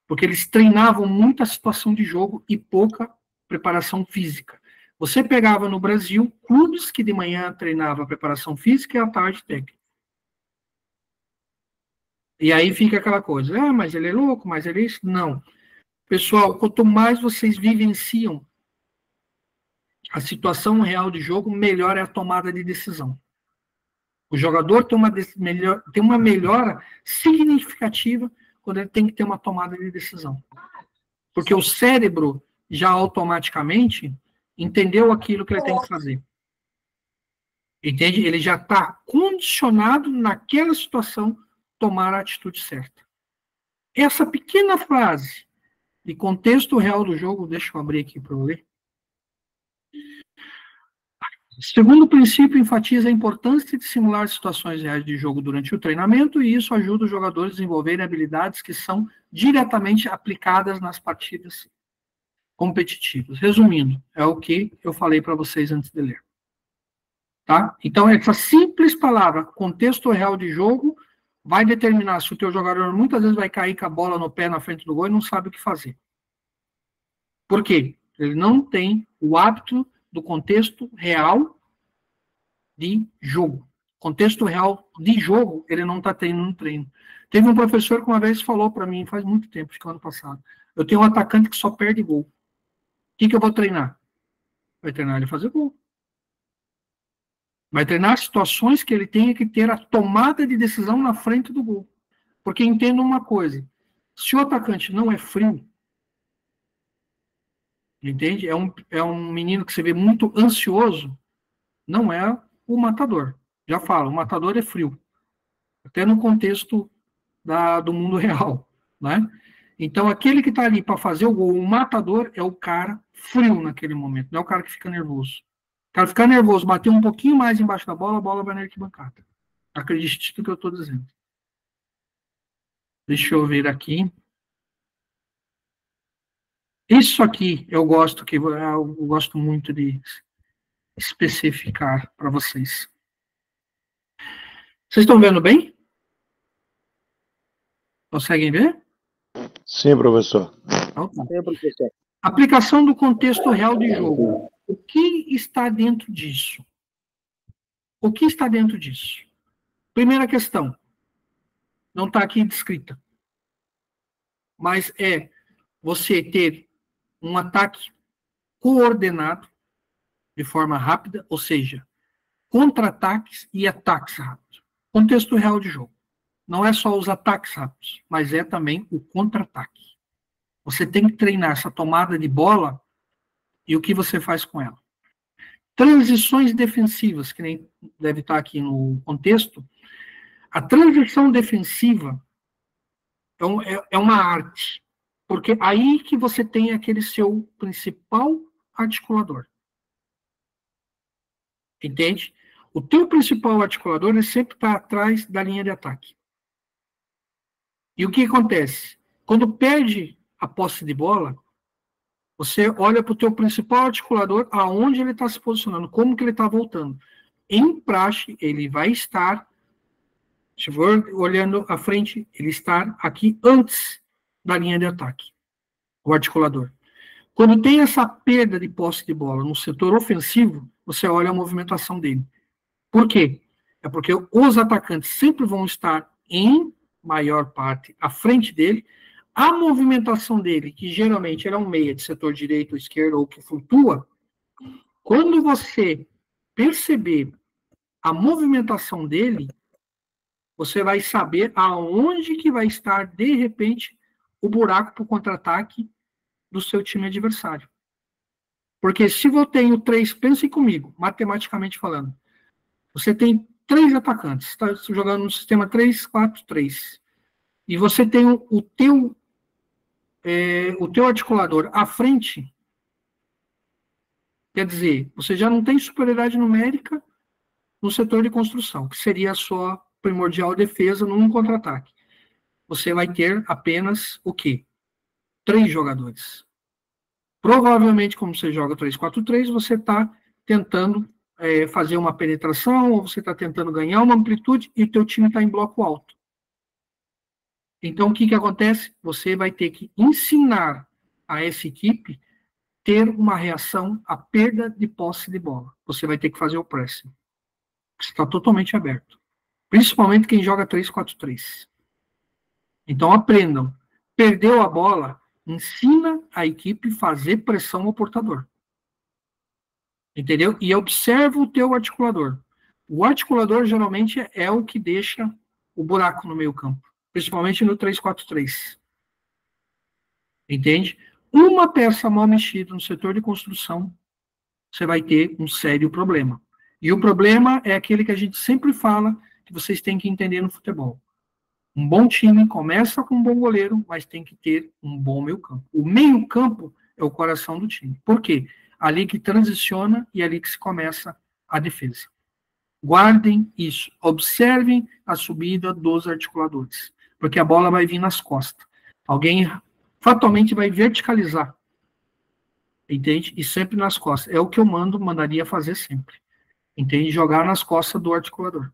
S1: porque eles treinavam muita situação de jogo e pouca preparação física. Você pegava no Brasil clubes que de manhã treinavam a preparação física e à tarde técnica. E aí fica aquela coisa, mas ele é louco, mas ele é isso. Não. Pessoal, quanto mais vocês vivenciam a situação real de jogo, melhor é a tomada de decisão. O jogador tem uma melhora significativa quando ele tem que ter uma tomada de decisão. Porque o cérebro já automaticamente entendeu aquilo que ele tem que fazer. Entende? Ele já está condicionado naquela situação tomar a atitude certa. Essa pequena frase de contexto real do jogo, deixa eu abrir aqui para eu ler. Segundo princípio, enfatiza a importância de simular situações reais de jogo durante o treinamento, e isso ajuda os jogadores a desenvolverem habilidades que são diretamente aplicadas nas partidas competitivas. Resumindo, é o que eu falei para vocês antes de ler. Tá? Então, essa simples palavra, contexto real de jogo, vai determinar se o teu jogador muitas vezes vai cair com a bola no pé na frente do gol e não sabe o que fazer. Por quê? Ele não tem o hábito do contexto real de jogo. Contexto real de jogo, ele não está tendo no treino. Teve um professor que uma vez falou para mim, faz muito tempo, acho que ano passado, eu tenho um atacante que só perde gol. O que eu vou treinar? Vai treinar ele a fazer gol. Vai treinar situações que ele tenha que ter a tomada de decisão na frente do gol. Porque entenda uma coisa, se o atacante não é frio, entende? É um menino que você vê muito ansioso, não é o matador. Já falo, o matador é frio. Até no contexto do mundo real, né? Então, aquele que está ali para fazer o gol, o matador, é o cara frio naquele momento, não é o cara que fica nervoso. O cara ficar nervoso, bater um pouquinho mais embaixo da bola, a bola vai na arquibancada. Acredite no que eu estou dizendo. Deixa eu ver aqui. Isso aqui eu gosto muito de especificar para vocês. Vocês estão vendo bem? Conseguem ver?
S4: Sim, professor.
S3: Sim, professor.
S1: Aplicação do contexto real de jogo. O que está dentro disso? O que está dentro disso? Primeira questão. Não está aqui descrita. Mas é você ter um ataque coordenado de forma rápida, ou seja, contra-ataques e ataques rápidos. Contexto real de jogo. Não é só os ataques rápidos, mas é também o contra-ataque. Você tem que treinar essa tomada de bola e o que você faz com ela. Transições defensivas, que nem deve estar aqui no contexto. A transição defensiva é uma arte, porque aí que você tem aquele seu principal articulador. Entende? O teu principal articulador ele sempre está atrás da linha de ataque. E o que acontece? Quando perde a posse de bola, você olha para o teu principal articulador, aonde ele está se posicionando, como que ele está voltando. Em praxe, ele vai estar, se for olhando à frente, ele está aqui antes da linha de ataque, o articulador. Quando tem essa perda de posse de bola no setor ofensivo, você olha a movimentação dele. Por quê? É porque os atacantes sempre vão estar em maior parte à frente dele. A movimentação dele, que geralmente era um meia de setor direito ou esquerdo, ou que flutua, quando você perceber a movimentação dele, você vai saber aonde que vai estar, de repente, o buraco para o contra-ataque do seu time adversário. Porque se eu tenho três, pensem comigo, matematicamente falando, você tem três atacantes, está jogando no sistema 3-4-3, e você tem o teu articulador à frente, quer dizer, você já não tem superioridade numérica no setor de construção, que seria a sua primordial defesa num contra-ataque. Você vai ter apenas o quê? 3 jogadores. Provavelmente, como você joga 3-4-3, você está tentando fazer uma penetração, ou você está tentando ganhar uma amplitude, e o teu time está em bloco alto. Então, o que acontece? Você vai ter que ensinar a essa equipe ter uma reação à perda de posse de bola. Você vai ter que fazer o pressing. Está totalmente aberto. Principalmente quem joga 3-4-3. Então, aprendam. Perdeu a bola, ensina a equipe a fazer pressão ao portador. Entendeu? E observa o teu articulador. O articulador, geralmente, é o que deixa o buraco no meio campo. Principalmente no 3-4-3. Entende? Uma peça mal mexida no setor de construção, você vai ter um sério problema. E o problema é aquele que a gente sempre fala, que vocês têm que entender no futebol. Um bom time começa com um bom goleiro, mas tem que ter um bom meio-campo. O meio-campo é o coração do time. Por quê? Ali que transiciona e ali que se começa a defesa. Guardem isso. Observem a subida dos articuladores. Porque a bola vai vir nas costas. Alguém fatalmente vai verticalizar. Entende? E sempre nas costas. É o que eu mandaria fazer sempre. Entende? Jogar nas costas do articulador.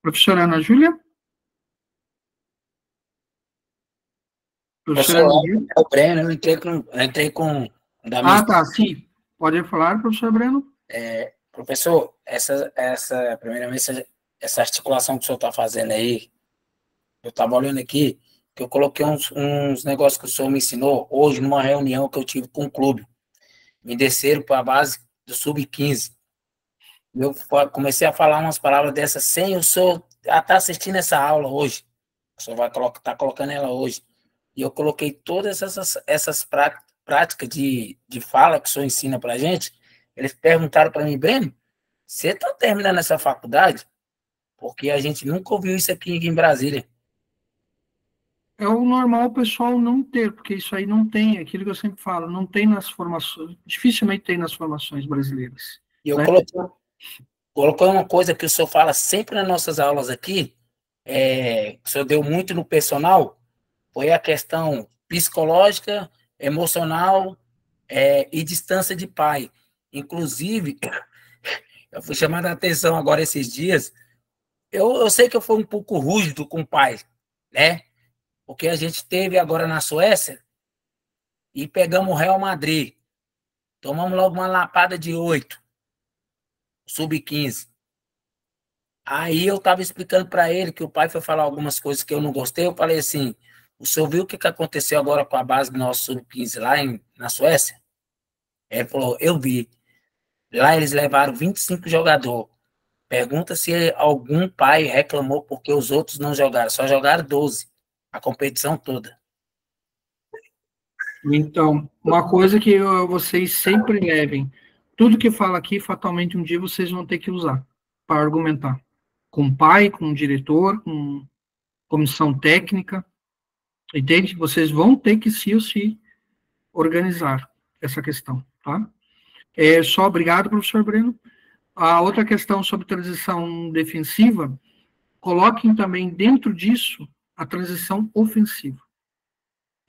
S1: Professora Ana Júlia?
S9: Professor, é o Breno, eu entrei com
S1: tá, sim. Pode falar, professor Breno?
S9: Professor, primeiramente, essa articulação que o senhor está fazendo aí, eu estava olhando aqui, que eu coloquei uns negócios que o senhor me ensinou hoje numa reunião que eu tive com o clube. Me desceram para a base do Sub-15. Eu comecei a falar umas palavras dessas sem o senhor estar assistindo essa aula hoje. O senhor vai estar colocando ela hoje. E eu coloquei todas essas práticas de fala que o senhor ensina para a gente. Eles perguntaram para mim, Breno, você está terminando essa faculdade? Porque a gente nunca ouviu isso aqui em Brasília.
S1: É o normal o pessoal não ter, porque isso aí não tem, aquilo que eu sempre falo, não tem nas formações, dificilmente tem nas formações brasileiras.
S9: E eu
S1: né?
S9: coloquei uma coisa que o senhor fala sempre nas nossas aulas aqui, que o senhor deu muito no personal, foi a questão psicológica, emocional e distância de pai. Inclusive, eu fui chamado a atenção agora esses dias, eu sei que eu fui um pouco rígido com o pai, né? Porque a gente teve agora na Suécia e pegamos o Real Madrid. Tomamos logo uma lapada de 8, Sub-15. Aí eu estava explicando para ele que o pai foi falar algumas coisas que eu não gostei. Eu falei assim, o senhor viu o que aconteceu agora com a base do nosso Sub-15 lá na Suécia? Ele falou, eu vi. Lá eles levaram 25 jogadores. Pergunta se algum pai reclamou porque os outros não jogaram. Só jogaram 12. A competição toda.
S1: Então, uma coisa que vocês sempre levem, tudo que fala aqui, fatalmente um dia vocês vão ter que usar para argumentar. Com o pai, com o diretor, com comissão técnica, entende? Vocês vão ter que se organizar essa questão, tá? Só obrigado, professor Breno. A outra questão sobre transição defensiva, coloquem também dentro disso a transição ofensiva.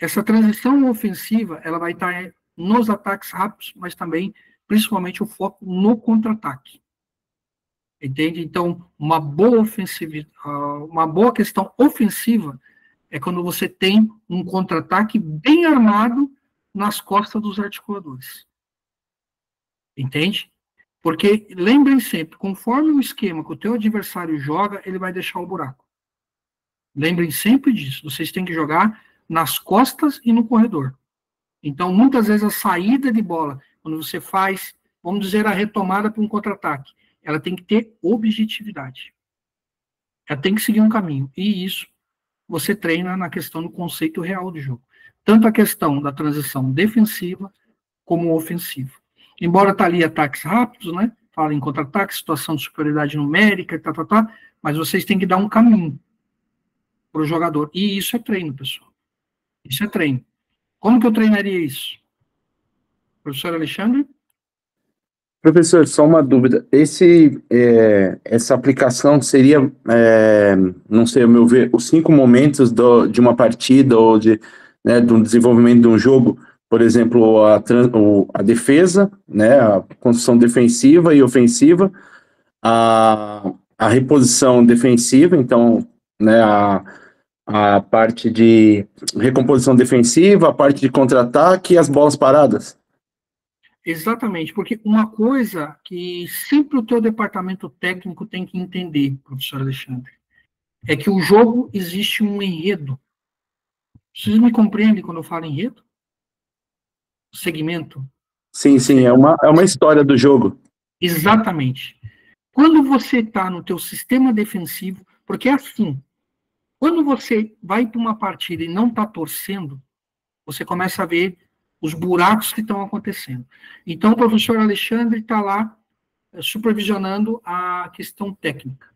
S1: Essa transição ofensiva, ela vai estar nos ataques rápidos, mas também, principalmente, o foco no contra-ataque. Entende? Então, uma boa questão ofensiva é quando você tem um contra-ataque bem armado nas costas dos articuladores. Entende? Porque, lembrem sempre, conforme o esquema que o teu adversário joga, ele vai deixar o buraco. Lembrem sempre disso. Vocês têm que jogar nas costas e no corredor. Então, muitas vezes, a saída de bola, quando você faz, vamos dizer, a retomada para um contra-ataque, ela tem que ter objetividade. Ela tem que seguir um caminho. E isso você treina na questão do conceito real do jogo. Tanto a questão da transição defensiva como ofensiva. Embora tá ali ataques rápidos, né? Fala em contra-ataque, situação de superioridade numérica, mas vocês têm que dar um caminho para o jogador. E isso é treino, pessoal. Isso é treino. Como que eu treinaria isso? Professor Alexandre?
S2: Professor, só uma dúvida. Essa aplicação seria, não sei, ao meu ver, os 5 momentos de uma partida ou do desenvolvimento de um jogo, por exemplo, a defesa, né, a construção defensiva e ofensiva, a reposição defensiva, então, né, A parte de recomposição defensiva, a parte de contra-ataque e as bolas paradas.
S1: Exatamente, porque uma coisa que sempre o teu departamento técnico tem que entender, professor Alexandre, é que o jogo existe um enredo. Vocês me compreendem quando eu falo enredo? Segmento?
S2: Sim, é uma história do jogo.
S1: Exatamente. Quando você está no teu sistema defensivo, porque é assim, quando você vai para uma partida e não está torcendo, você começa a ver os buracos que estão acontecendo. Então, o professor Alexandre está lá supervisionando a questão técnica.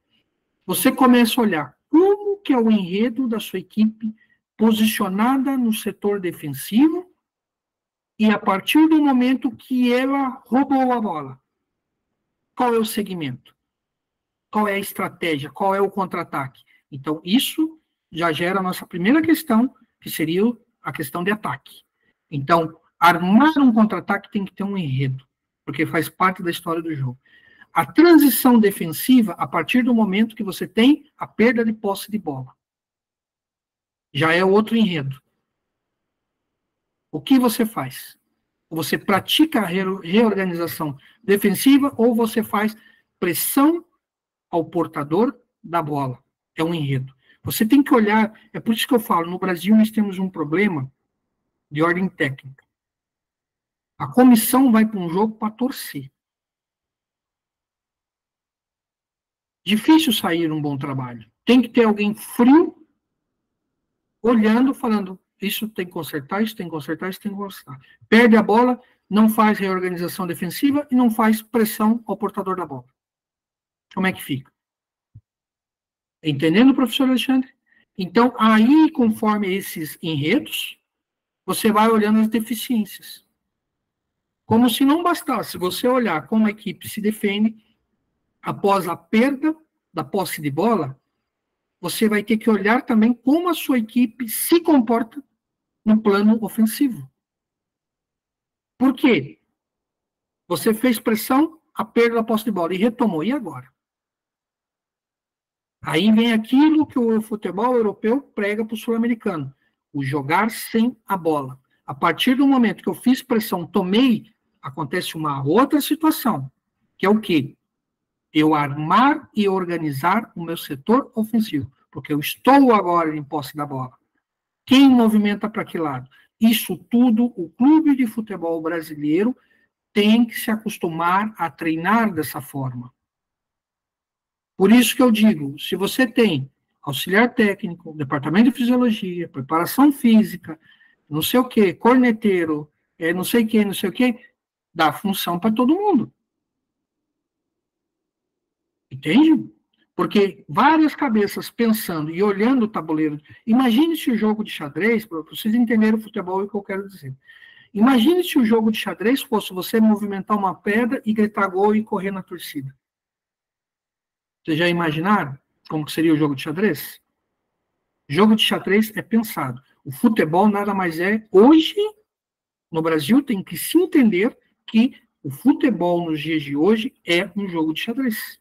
S1: Você começa a olhar como que é o enredo da sua equipe posicionada no setor defensivo e a partir do momento que ela roubou a bola, qual é o segmento? Qual é a estratégia? Qual é o contra-ataque? Então, isso já gera a nossa primeira questão, que seria a questão de ataque. Então, armar um contra-ataque tem que ter um enredo, porque faz parte da história do jogo. A transição defensiva, a partir do momento que você tem a perda de posse de bola. Já é outro enredo. O que você faz? Você pratica a reorganização defensiva ou você faz pressão ao portador da bola? É um enredo. Você tem que olhar, é por isso que eu falo, no Brasil nós temos um problema de ordem técnica. A comissão vai para um jogo para torcer. Difícil sair um bom trabalho. Tem que ter alguém frio, olhando, falando, isso tem que consertar, isso tem que consertar, isso tem que consertar. Perde a bola, não faz reorganização defensiva e não faz pressão ao portador da bola. Como é que fica? Entendendo, professor Alexandre? Então, aí, conforme esses enredos, você vai olhando as deficiências. Como se não bastasse você olhar como a equipe se defende após a perda da posse de bola, você vai ter que olhar também como a sua equipe se comporta no plano ofensivo. Por quê? Você fez pressão, a perda da posse de bola e retomou. E agora? Aí vem aquilo que o futebol europeu prega para o sul-americano. O jogar sem a bola. A partir do momento que eu fiz pressão, tomei, acontece uma outra situação, que é o quê? Eu armar e organizar o meu setor ofensivo, porque eu estou agora em posse da bola. Quem movimenta para que lado? Isso tudo, o clube de futebol brasileiro tem que se acostumar a treinar dessa forma. Por isso que eu digo, se você tem auxiliar técnico, departamento de fisiologia, preparação física, não sei o quê, corneteiro, não sei o quê, dá função para todo mundo. Entende? Porque várias cabeças pensando e olhando o tabuleiro. Imagine se o jogo de xadrez, para vocês entenderem o futebol e o que eu quero dizer. Imagine se o jogo de xadrez fosse você movimentar uma pedra e gritar gol e correr na torcida. Vocês já imaginaram como que seria o jogo de xadrez? Jogo de xadrez é pensado. O futebol nada mais é, hoje, no Brasil, tem que se entender que o futebol nos dias de hoje é um jogo de xadrez.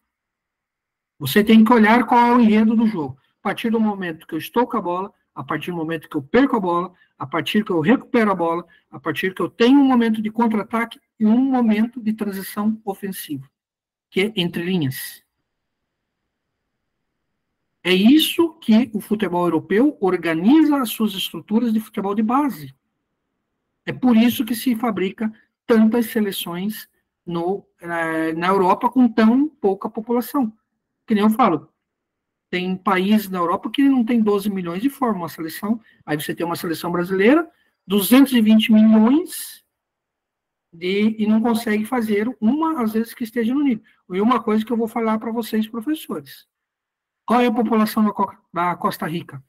S1: Você tem que olhar qual é o enredo do jogo. A partir do momento que eu estou com a bola, a partir do momento que eu perco a bola, a partir que eu recupero a bola, a partir que eu tenho um momento de contra-ataque e um momento de transição ofensiva, que é entre linhas. É isso que o futebol europeu organiza as suas estruturas de futebol de base. É por isso que se fabrica tantas seleções na Europa com tão pouca população. Que nem eu falo, tem países na Europa que não tem 12 milhões e forma uma seleção. Aí você tem uma seleção brasileira, 220 milhões e não consegue fazer uma, às vezes, que esteja no nível. E uma coisa que eu vou falar para vocês, professores. Qual é a população da Costa Rica?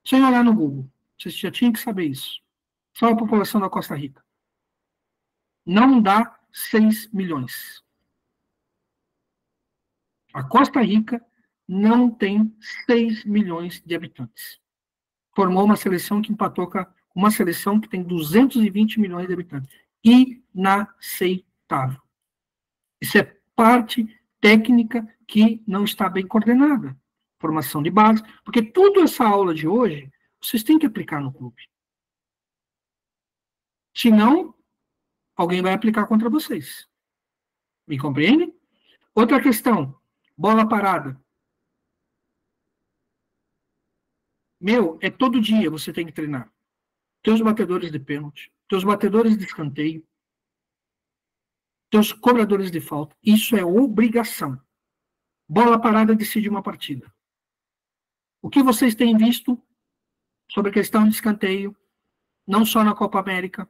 S1: Sem olhar no Google. Vocês já tinham que saber isso. Qual é a população da Costa Rica? Não dá 6 milhões. A Costa Rica não tem 6 milhões de habitantes. Formou uma seleção que empatou com uma seleção que tem 220 milhões de habitantes. Inaceitável. Isso é parte técnica que não está bem coordenada. formação de base, porque toda essa aula de hoje, vocês têm que aplicar no clube. Senão, alguém vai aplicar contra vocês. Me compreende? Outra questão, bola parada. É todo dia você tem que treinar. Teus batedores de pênalti, teus batedores de escanteio, teus cobradores de falta. Isso é obrigação. Bola parada decide uma partida. O que vocês têm visto sobre a questão de escanteio, não só na Copa América,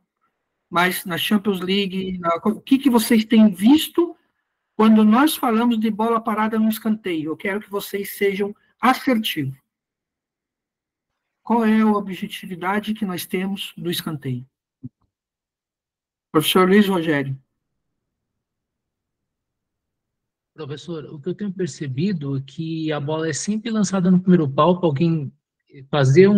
S1: mas na Champions League, o que vocês têm visto quando nós falamos de bola parada no escanteio? Eu quero que vocês sejam assertivos. Qual é a objetividade que nós temos do escanteio? Professor Luiz Rogério.
S10: Professor, o que eu tenho percebido é que a bola é sempre lançada no primeiro pau para alguém fazer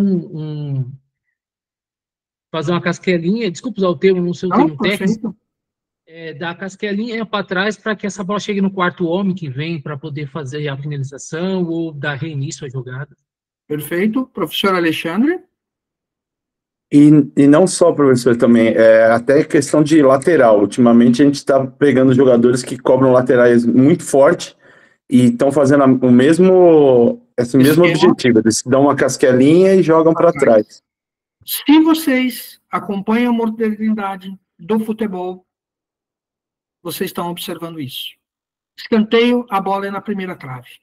S10: fazer uma casquelinha, desculpa usar o termo, não sei o termo técnico, dar a casquelinha para trás para que essa bola chegue no quarto homem que vem para poder fazer a finalização ou dar reinício à jogada.
S1: Perfeito. Professor Alexandre?
S2: E não só, professor, também, até questão de lateral. Ultimamente a gente está pegando jogadores que cobram laterais muito forte e estão fazendo esse mesmo objetivo. Eles dão uma casquelinha e jogam para trás.
S1: Se vocês acompanham a modernidade do futebol, vocês estão observando isso. Escanteio, a bola é na primeira trave.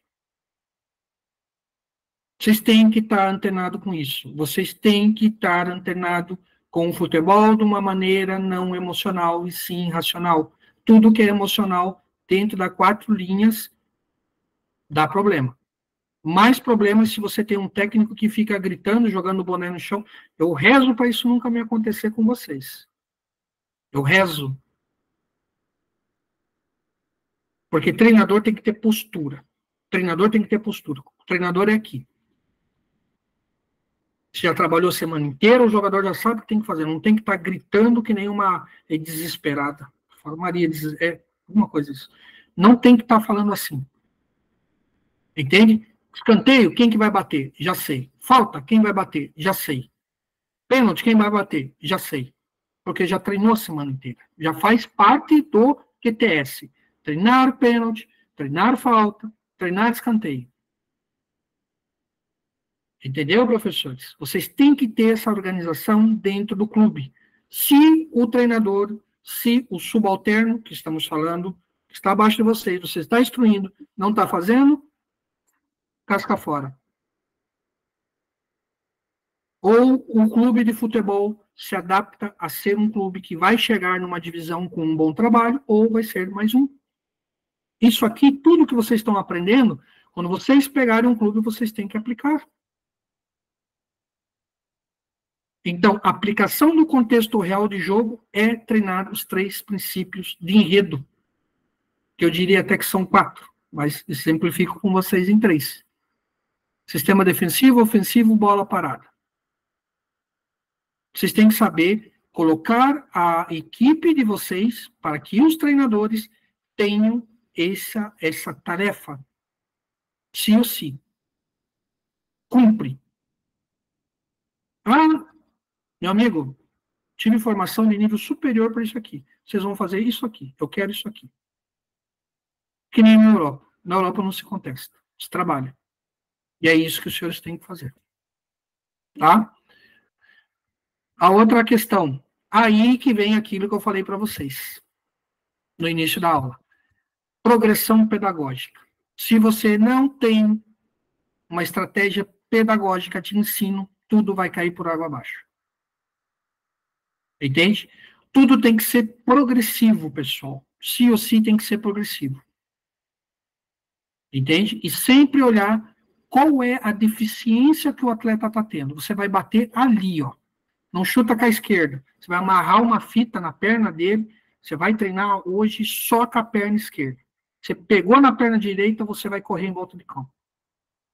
S1: Vocês têm que estar antenados com isso. Vocês têm que estar antenados com o futebol de uma maneira não emocional e sim racional. Tudo que é emocional dentro das 4 linhas dá problema. Mais problemas se você tem um técnico que fica gritando, jogando o boné no chão. Eu rezo para isso nunca me acontecer com vocês. Eu rezo. Porque treinador tem que ter postura. Treinador tem que ter postura. O treinador é aqui. Você já trabalhou a semana inteira, o jogador já sabe o que tem que fazer. Não tem que estar gritando que nem uma desesperada. Maria, alguma coisa isso. Não tem que estar falando assim. Entende? Escanteio, quem que vai bater? Já sei. Falta, quem vai bater? Já sei. Pênalti, quem vai bater? Já sei. Porque já treinou a semana inteira. Já faz parte do QTS. Treinar pênalti, treinar falta, treinar escanteio. Entendeu, professores? Vocês têm que ter essa organização dentro do clube. Se o treinador, se o subalterno, que estamos falando, que está abaixo de vocês, você está instruindo, não está fazendo, casca fora. Ou o clube de futebol se adapta a ser um clube que vai chegar numa divisão com um bom trabalho, ou vai ser mais um. Isso aqui, tudo que vocês estão aprendendo, quando vocês pegarem um clube, vocês têm que aplicar. Então, a aplicação no contexto real de jogo é treinar os 3 princípios de enredo, que eu diria até que são 4, mas simplifico com vocês em 3. Sistema defensivo, ofensivo, bola parada. Vocês têm que saber colocar a equipe de vocês para que os treinadores tenham essa tarefa. Sim ou sim. Cumpre. Meu amigo, tive informação de nível superior para isso aqui. Vocês vão fazer isso aqui. Eu quero isso aqui. Que nem na Europa. Na Europa não se contesta. Se trabalha. E é isso que os senhores têm que fazer. Tá? A outra questão. Aí que vem aquilo que eu falei para vocês. No início da aula. Progressão pedagógica. Se você não tem uma estratégia pedagógica de ensino, tudo vai cair por água abaixo. Entende? Tudo tem que ser progressivo, pessoal. Sim ou sim tem que ser progressivo. Entende? E sempre olhar qual é a deficiência que o atleta está tendo. Você vai bater ali, ó. Não chuta com a esquerda. Você vai amarrar uma fita na perna dele. Você vai treinar hoje só com a perna esquerda. Você pegou na perna direita, você vai correr em volta de campo.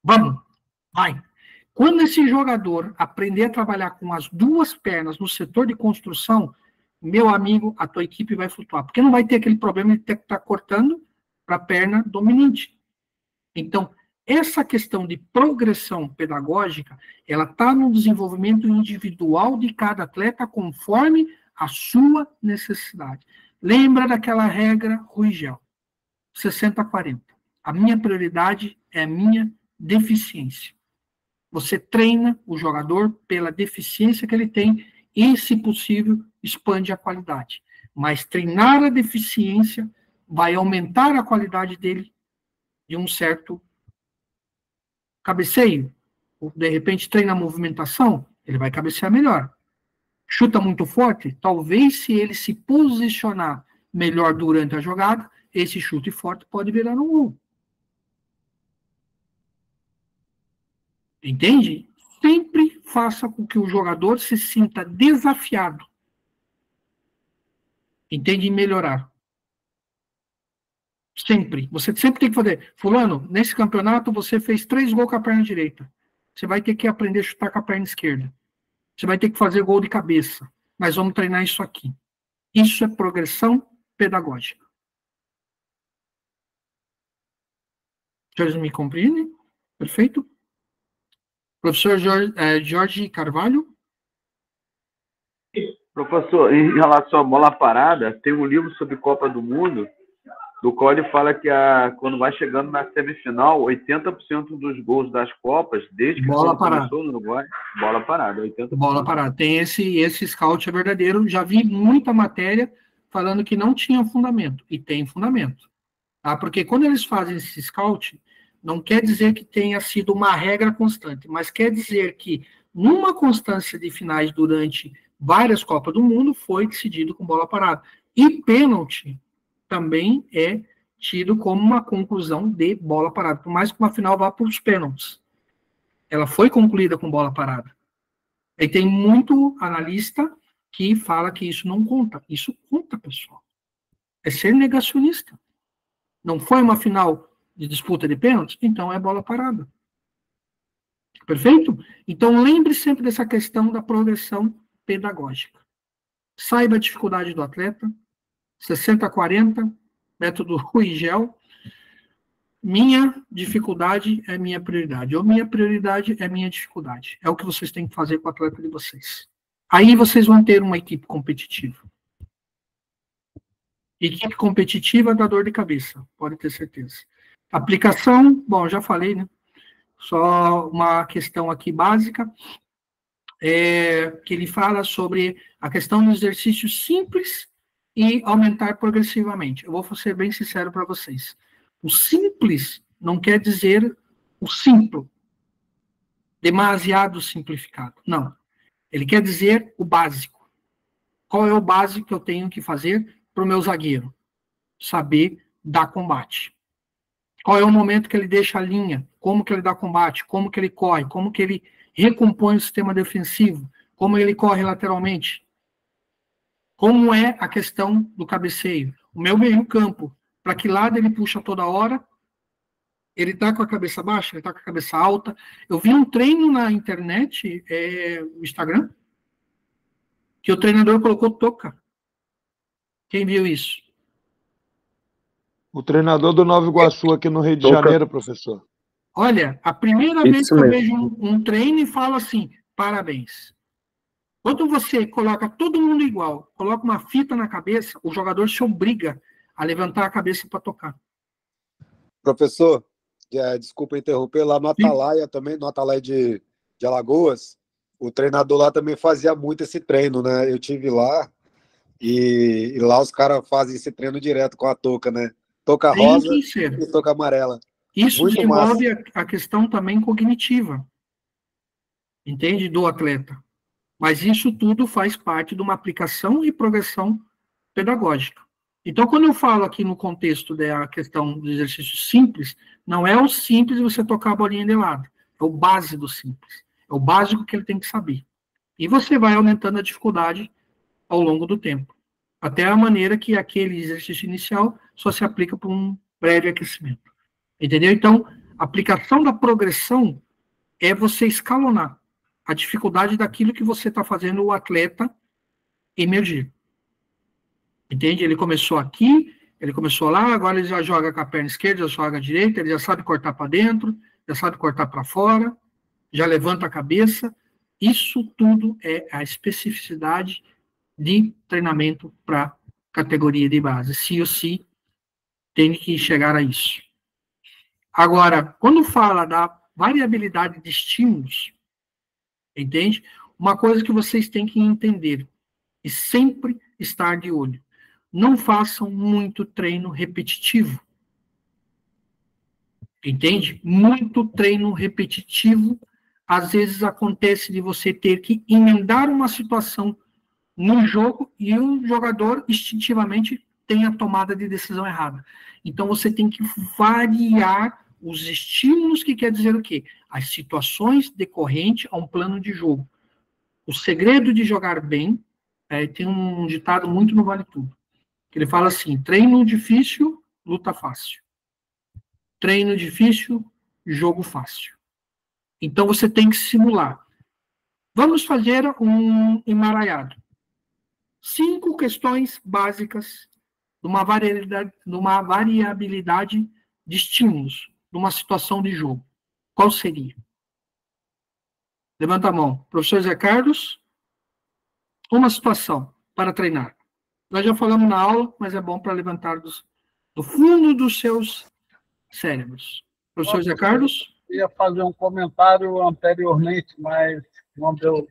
S1: Vamos! Vai! Quando esse jogador aprender a trabalhar com as 2 pernas no setor de construção, meu amigo, a tua equipe vai flutuar. Porque não vai ter aquele problema de ter que estar cortando para a perna dominante. Então, essa questão de progressão pedagógica, ela está no desenvolvimento individual de cada atleta conforme a sua necessidade. Lembra daquela regra Ruigel, 60-40. A minha prioridade é a minha deficiência. Você treina o jogador pela deficiência que ele tem e, se possível, expande a qualidade. Mas treinar a deficiência vai aumentar a qualidade dele de um certo cabeceio. Ou, de repente, treina a movimentação, ele vai cabecear melhor. Chuta muito forte, talvez se ele se posicionar melhor durante a jogada, esse chute forte pode virar um gol. Entende? Sempre faça com que o jogador se sinta desafiado. Entende? Em melhorar. Sempre. Você sempre tem que fazer. Fulano, nesse campeonato você fez 3 gols com a perna direita. Você vai ter que aprender a chutar com a perna esquerda. Você vai ter que fazer gol de cabeça. Mas vamos treinar isso aqui. Isso é progressão pedagógica. Vocês me compreendem? Perfeito? Professor Jorge Carvalho?
S7: Professor, em relação à bola parada, tem um livro sobre Copa do Mundo, do qual ele fala que quando vai chegando na semifinal, 80% dos gols das Copas, desde que começou no Uruguai, bola parada. 80%.
S1: Bola parada. Tem esse scout é verdadeiro. Já vi muita matéria falando que não tinha fundamento. E tem fundamento. Tá? Porque quando eles fazem esse scout, não quer dizer que tenha sido uma regra constante, mas quer dizer que numa constância de finais durante várias Copas do Mundo foi decidido com bola parada. E pênalti também é tido como uma conclusão de bola parada, por mais que uma final vá para os pênaltis. Ela foi concluída com bola parada. E tem muito analista que fala que isso não conta. Isso conta, pessoal. É ser negacionista. Não foi uma final de disputa de pênaltis? Então é bola parada. Perfeito? Então lembre sempre dessa questão da progressão pedagógica. Saiba a dificuldade do atleta, 60-40, método Ruigel. Minha dificuldade é minha prioridade, ou minha prioridade é minha dificuldade. É o que vocês têm que fazer com o atleta de vocês. Aí vocês vão ter uma equipe competitiva. Equipe competitiva dá dor de cabeça, pode ter certeza. Aplicação, bom, já falei, né? Só uma questão aqui básica, que ele fala sobre a questão do exercício simples e aumentar progressivamente. Eu vou ser bem sincero para vocês. O simples não quer dizer o simples, demasiado simplificado. Não. Ele quer dizer o básico. Qual é o básico que eu tenho que fazer para o meu zagueiro? Saber dar combate. Qual é o momento que ele deixa a linha? Como que ele dá combate? Como que ele corre? Como que ele recompõe o sistema defensivo? Como ele corre lateralmente? Como é a questão do cabeceio? O meu meio-campo, para que lado ele puxa toda hora? Ele está com a cabeça baixa? Ele está com a cabeça alta? Eu vi um treino na internet, no Instagram, que o treinador colocou toca. Quem viu isso?
S4: O treinador do Nova Iguaçu aqui no Rio de Janeiro, professor.
S1: Olha, a primeira vez que eu vejo um treino e falo assim, parabéns. Quando você coloca todo mundo igual, coloca uma fita na cabeça, o jogador se obriga a levantar a cabeça para tocar.
S8: Professor, desculpa interromper, lá no Atalaia também, no Atalaia de Alagoas, o treinador lá também fazia muito esse treino, né? Eu tive lá e lá os caras fazem esse treino direto com a touca, né? Touca rosa e touca amarela.
S1: Isso muito desenvolve a questão também cognitiva, entende? Do atleta. Mas isso tudo faz parte de uma aplicação e progressão pedagógica. Então, quando eu falo aqui no contexto da questão do exercício simples, não é o simples você tocar a bolinha de lado. É o base do simples. É o básico que ele tem que saber. E você vai aumentando a dificuldade ao longo do tempo. Até a maneira que aquele exercício inicial só se aplica por um breve aquecimento. Entendeu? Então, a aplicação da progressão é você escalonar a dificuldade daquilo que você está fazendo o atleta emergir. Entende? Ele começou aqui, ele começou lá, agora ele já joga com a perna esquerda, já joga a direita, ele já sabe cortar para dentro, já sabe cortar para fora, já levanta a cabeça. Isso tudo é a especificidade de treinamento para categoria de base. Sim ou sim, tem que chegar a isso. Agora, quando fala da variabilidade de estímulos, entende? Uma coisa que vocês têm que entender e sempre estar de olho. Não façam muito treino repetitivo. Entende? Muito treino repetitivo, às vezes acontece de você ter que emendar uma situação no jogo e o jogador instintivamente tem a tomada de decisão errada. Então você tem que variar os estímulos, que quer dizer o quê? As situações decorrentes a um plano de jogo. O segredo de jogar bem, tem um ditado muito no Vale Tudo, que ele fala assim: treino difícil, luta fácil. Treino difícil, jogo fácil. Então você tem que simular. Vamos fazer um emaranhado. 5 questões básicas de uma variabilidade de estímulos numa situação de jogo. Qual seria? Levanta a mão. Professor Zé Carlos, uma situação para treinar. Nós já falamos na aula, mas é bom para levantar do fundo dos seus cérebros. Professor Zé Carlos?
S11: Eu ia fazer um comentário anteriormente, mas não deu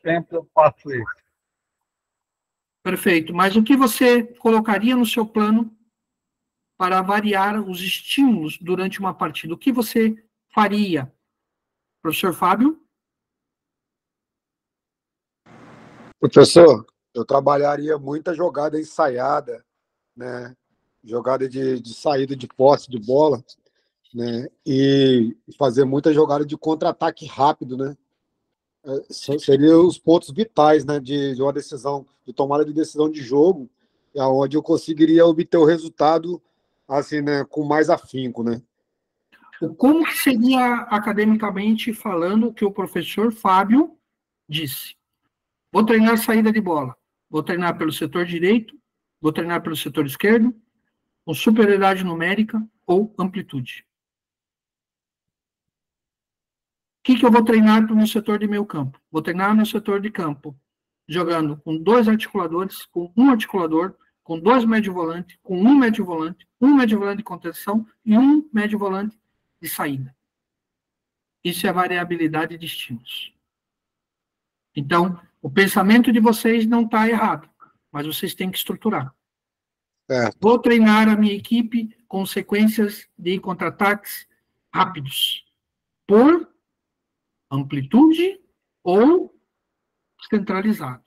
S11: tempo, eu faço isso.
S1: Perfeito. Mas o que você colocaria no seu plano para variar os estímulos durante uma partida? O que você faria? Professor Fábio?
S8: Professor, eu trabalharia muita jogada ensaiada, né? Jogada de saída de posse de bola, né? E fazer muita jogada de contra-ataque rápido, né? Seriam os pontos vitais, né? De uma decisão, de tomada de decisão de jogo, onde eu conseguiria obter o resultado assim, né? Com mais afinco, né?
S1: Como que seria academicamente falando o que o professor Fábio disse? Vou treinar saída de bola. Vou treinar pelo setor direito, vou treinar pelo setor esquerdo, com superioridade numérica ou amplitude. O que eu vou treinar no setor de meio campo? Vou treinar no setor de campo, jogando com 2 articuladores, com 1 articulador, com 2 médio volante, com 1 médio volante de contenção e 1 médio volante de saída. Isso é variabilidade de estímulos. Então, o pensamento de vocês não está errado, mas vocês têm que estruturar. Vou treinar a minha equipe com sequências de contra-ataques rápidos, por amplitude ou centralizado.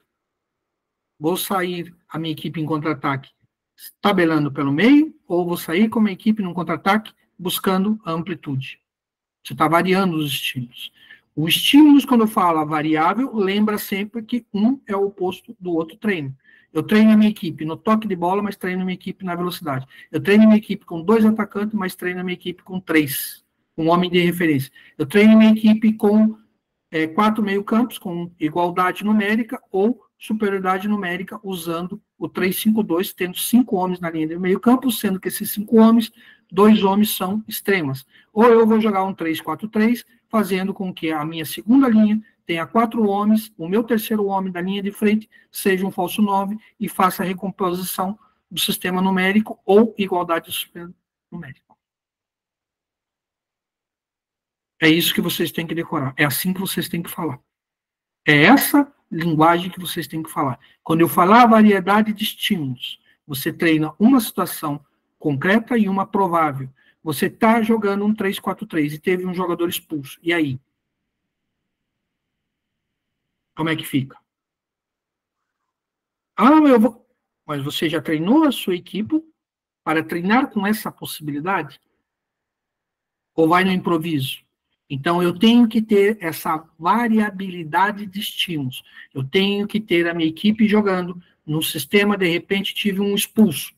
S1: Vou sair a minha equipe em contra-ataque tabelando pelo meio, ou vou sair com a minha equipe num contra-ataque buscando a amplitude. Você está variando os estímulos. O estímulos, quando eu falo variável, lembra sempre que um é o oposto do outro treino. Eu treino a minha equipe no toque de bola, mas treino a minha equipe na velocidade. Eu treino a minha equipe com 2 atacantes, mas treino a minha equipe com 3. Um homem de referência. Eu treino a minha equipe com 4 meio-campos, com igualdade numérica ou superioridade numérica, usando o 3-5-2, tendo 5 homens na linha de meio-campo, sendo que esses 5 homens, 2 homens são extremas. Ou eu vou jogar um 3-4-3, fazendo com que a minha segunda linha tenha 4 homens, o meu terceiro homem da linha de frente seja um falso 9 e faça a recomposição do sistema numérico ou igualdade numérica. É isso que vocês têm que decorar. É assim que vocês têm que falar. É essa linguagem que vocês têm que falar. Quando eu falar variedade de estímulos, você treina uma situação concreta e uma provável. Você está jogando um 3-4-3 e teve um jogador expulso. E aí? Como é que fica? Eu vou... Mas você já treinou a sua equipe para treinar com essa possibilidade? Ou vai no improviso? Então, eu tenho que ter essa variabilidade de estímulos. Eu tenho que ter a minha equipe jogando no sistema, de repente, tive um expulso.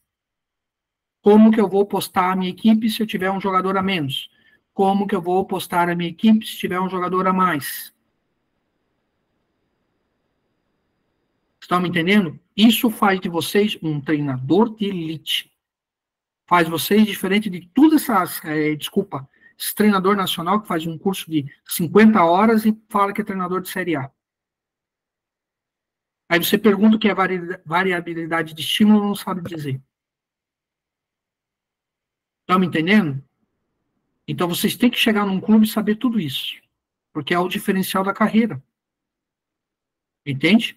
S1: Como que eu vou postar a minha equipe se eu tiver um jogador a menos? Como que eu vou postar a minha equipe se tiver um jogador a mais? Estão me entendendo? Isso faz de vocês um treinador de elite. Faz vocês diferente de todas essas, esse treinador nacional que faz um curso de 50 horas e fala que é treinador de Série A. Aí você pergunta o que é variabilidade de estímulo, não sabe dizer. Estão me entendendo? Então vocês têm que chegar num clube e saber tudo isso, porque é o diferencial da carreira. Entende?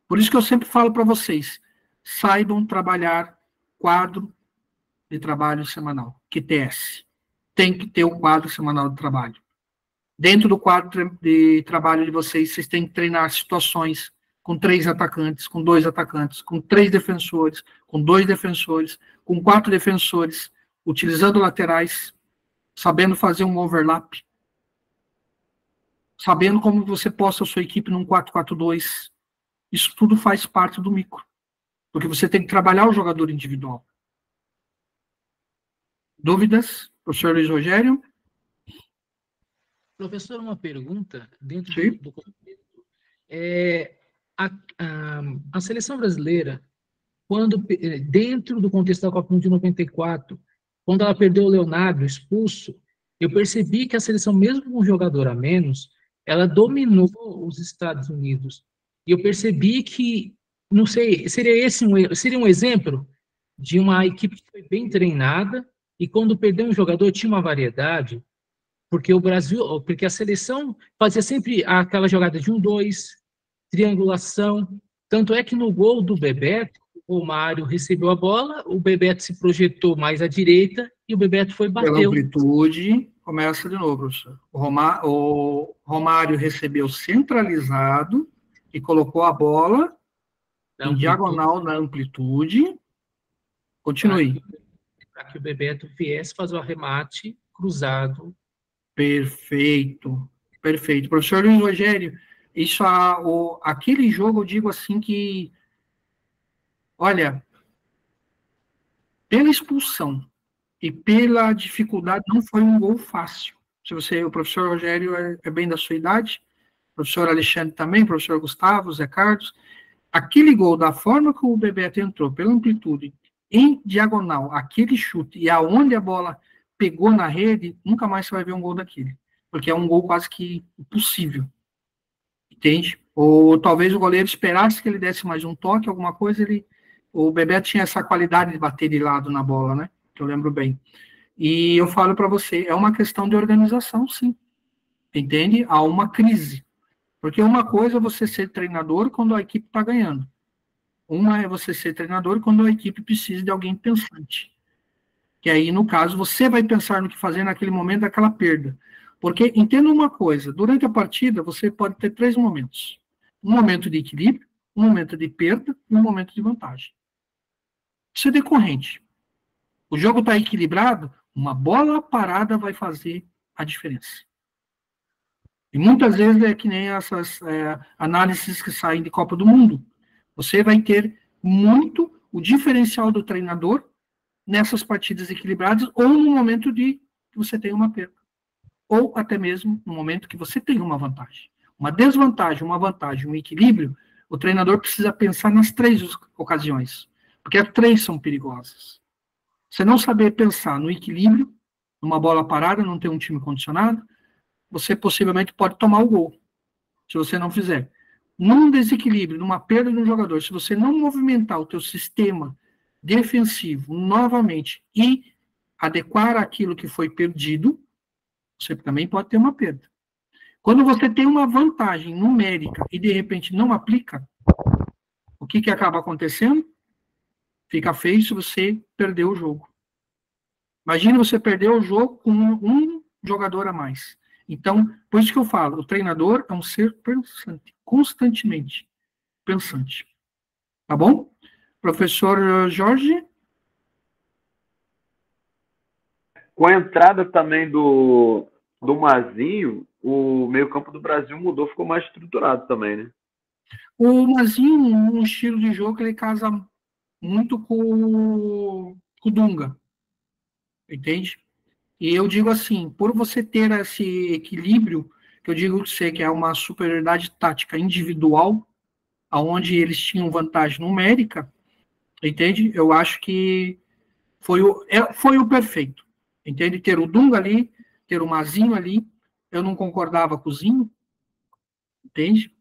S1: Por isso que eu sempre falo para vocês, saibam trabalhar quadro de trabalho semanal, QTS. Tem que ter o quadro semanal de trabalho. Dentro do quadro de trabalho de vocês têm que treinar situações com 3 atacantes, com 2 atacantes, com 3 defensores, com 2 defensores, com 4 defensores, utilizando laterais, sabendo fazer um overlap, sabendo como você posta a sua equipe num 4-4-2. Isso tudo faz parte do micro, porque você tem que trabalhar o jogador individual. Dúvidas, professor Luiz Rogério?
S10: Professor, uma pergunta dentro
S1: Sim.
S10: do contexto. A seleção brasileira, dentro do contexto da Copa Mundial de 94, quando ela perdeu o Leonardo expulso, eu percebi que a seleção, mesmo com um jogador a menos, ela dominou os Estados Unidos. E eu percebi que, não sei, seria um exemplo de uma equipe que foi bem treinada e quando perdeu um jogador tinha uma variedade, porque a seleção fazia sempre aquela jogada de 1-2, triangulação. Tanto é que no gol do Bebeto, o Romário recebeu a bola, o Bebeto se projetou mais à direita e o Bebeto foi bater.
S1: Pela amplitude, começa de novo, professor. O Romário recebeu centralizado e colocou a bola em diagonal na amplitude. Continue.
S10: Para que o Bebeto viesse fazer o arremate cruzado.
S1: Perfeito, perfeito. Professor Luiz Rogério, aquele jogo, eu digo assim que, olha, pela expulsão e pela dificuldade, não foi um gol fácil. O professor Rogério é bem da sua idade, o professor Alexandre também, o professor Gustavo, Zé Carlos, aquele gol, da forma que o Bebeto entrou, pela amplitude, em diagonal, aquele chute, e aonde a bola pegou na rede, nunca mais você vai ver um gol daquele, porque é um gol quase que impossível, entende? Ou talvez o goleiro esperasse que ele desse mais um toque, alguma coisa, o Bebeto tinha essa qualidade de bater de lado na bola, né, que eu lembro bem. E eu falo para você, é uma questão de organização, sim, entende? Há uma crise, porque uma coisa é você ser treinador quando a equipe está ganhando, uma é você ser treinador quando a equipe precisa de alguém pensante. Que aí, no caso, você vai pensar no que fazer naquele momento daquela perda. Porque, entenda uma coisa, durante a partida, você pode ter 3 momentos. Um momento de equilíbrio, um momento de perda e um momento de vantagem. Isso é decorrente. O jogo está equilibrado, uma bola parada vai fazer a diferença. E muitas vezes é que nem essas análises que saem de Copa do Mundo. Você vai ter muito o diferencial do treinador nessas partidas equilibradas, ou no momento que você tem uma perda, ou até mesmo no momento que você tem uma vantagem. Uma desvantagem, uma vantagem, um equilíbrio, o treinador precisa pensar nas 3 ocasiões, porque as 3 são perigosas. Você não saber pensar no equilíbrio, numa bola parada, não ter um time condicionado, você possivelmente pode tomar o gol, se você não fizer. Num desequilíbrio, numa perda de um jogador, se você não movimentar o teu sistema defensivo novamente e adequar aquilo que foi perdido, você também pode ter uma perda. Quando você tem uma vantagem numérica e de repente não aplica, o que acaba acontecendo? Fica feio se você perdeu o jogo. Imagina você perder o jogo com um jogador a mais. Então, por isso que eu falo, o treinador é um ser pensante, constantemente pensante. Tá bom? Professor Jorge?
S7: Com a entrada também do Mazinho, o meio-campo do Brasil mudou, ficou mais estruturado também, né?
S1: O Mazinho, um estilo de jogo que ele casa muito com o Dunga. Entende? E eu digo assim, por você ter esse equilíbrio, que eu digo que é uma superioridade tática individual, onde eles tinham vantagem numérica, entende? Eu acho que foi o perfeito, entende? Ter o Dunga ali, ter o Mazinho ali, eu não concordava com o Zinho, entende?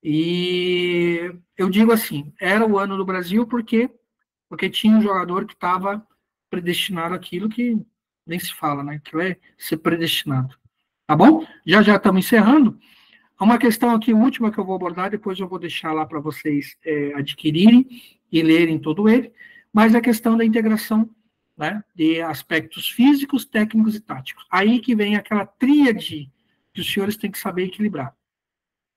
S1: E eu digo assim, era o ano do Brasil porque tinha um jogador que estava predestinado àquilo que nem se fala, né? Que é ser predestinado. Tá bom? Já estamos encerrando. Há uma questão aqui, última, que eu vou abordar, depois eu vou deixar lá para vocês adquirirem e lerem todo ele, mas a questão da integração, né, de aspectos físicos, técnicos e táticos. Aí que vem aquela tríade que os senhores têm que saber equilibrar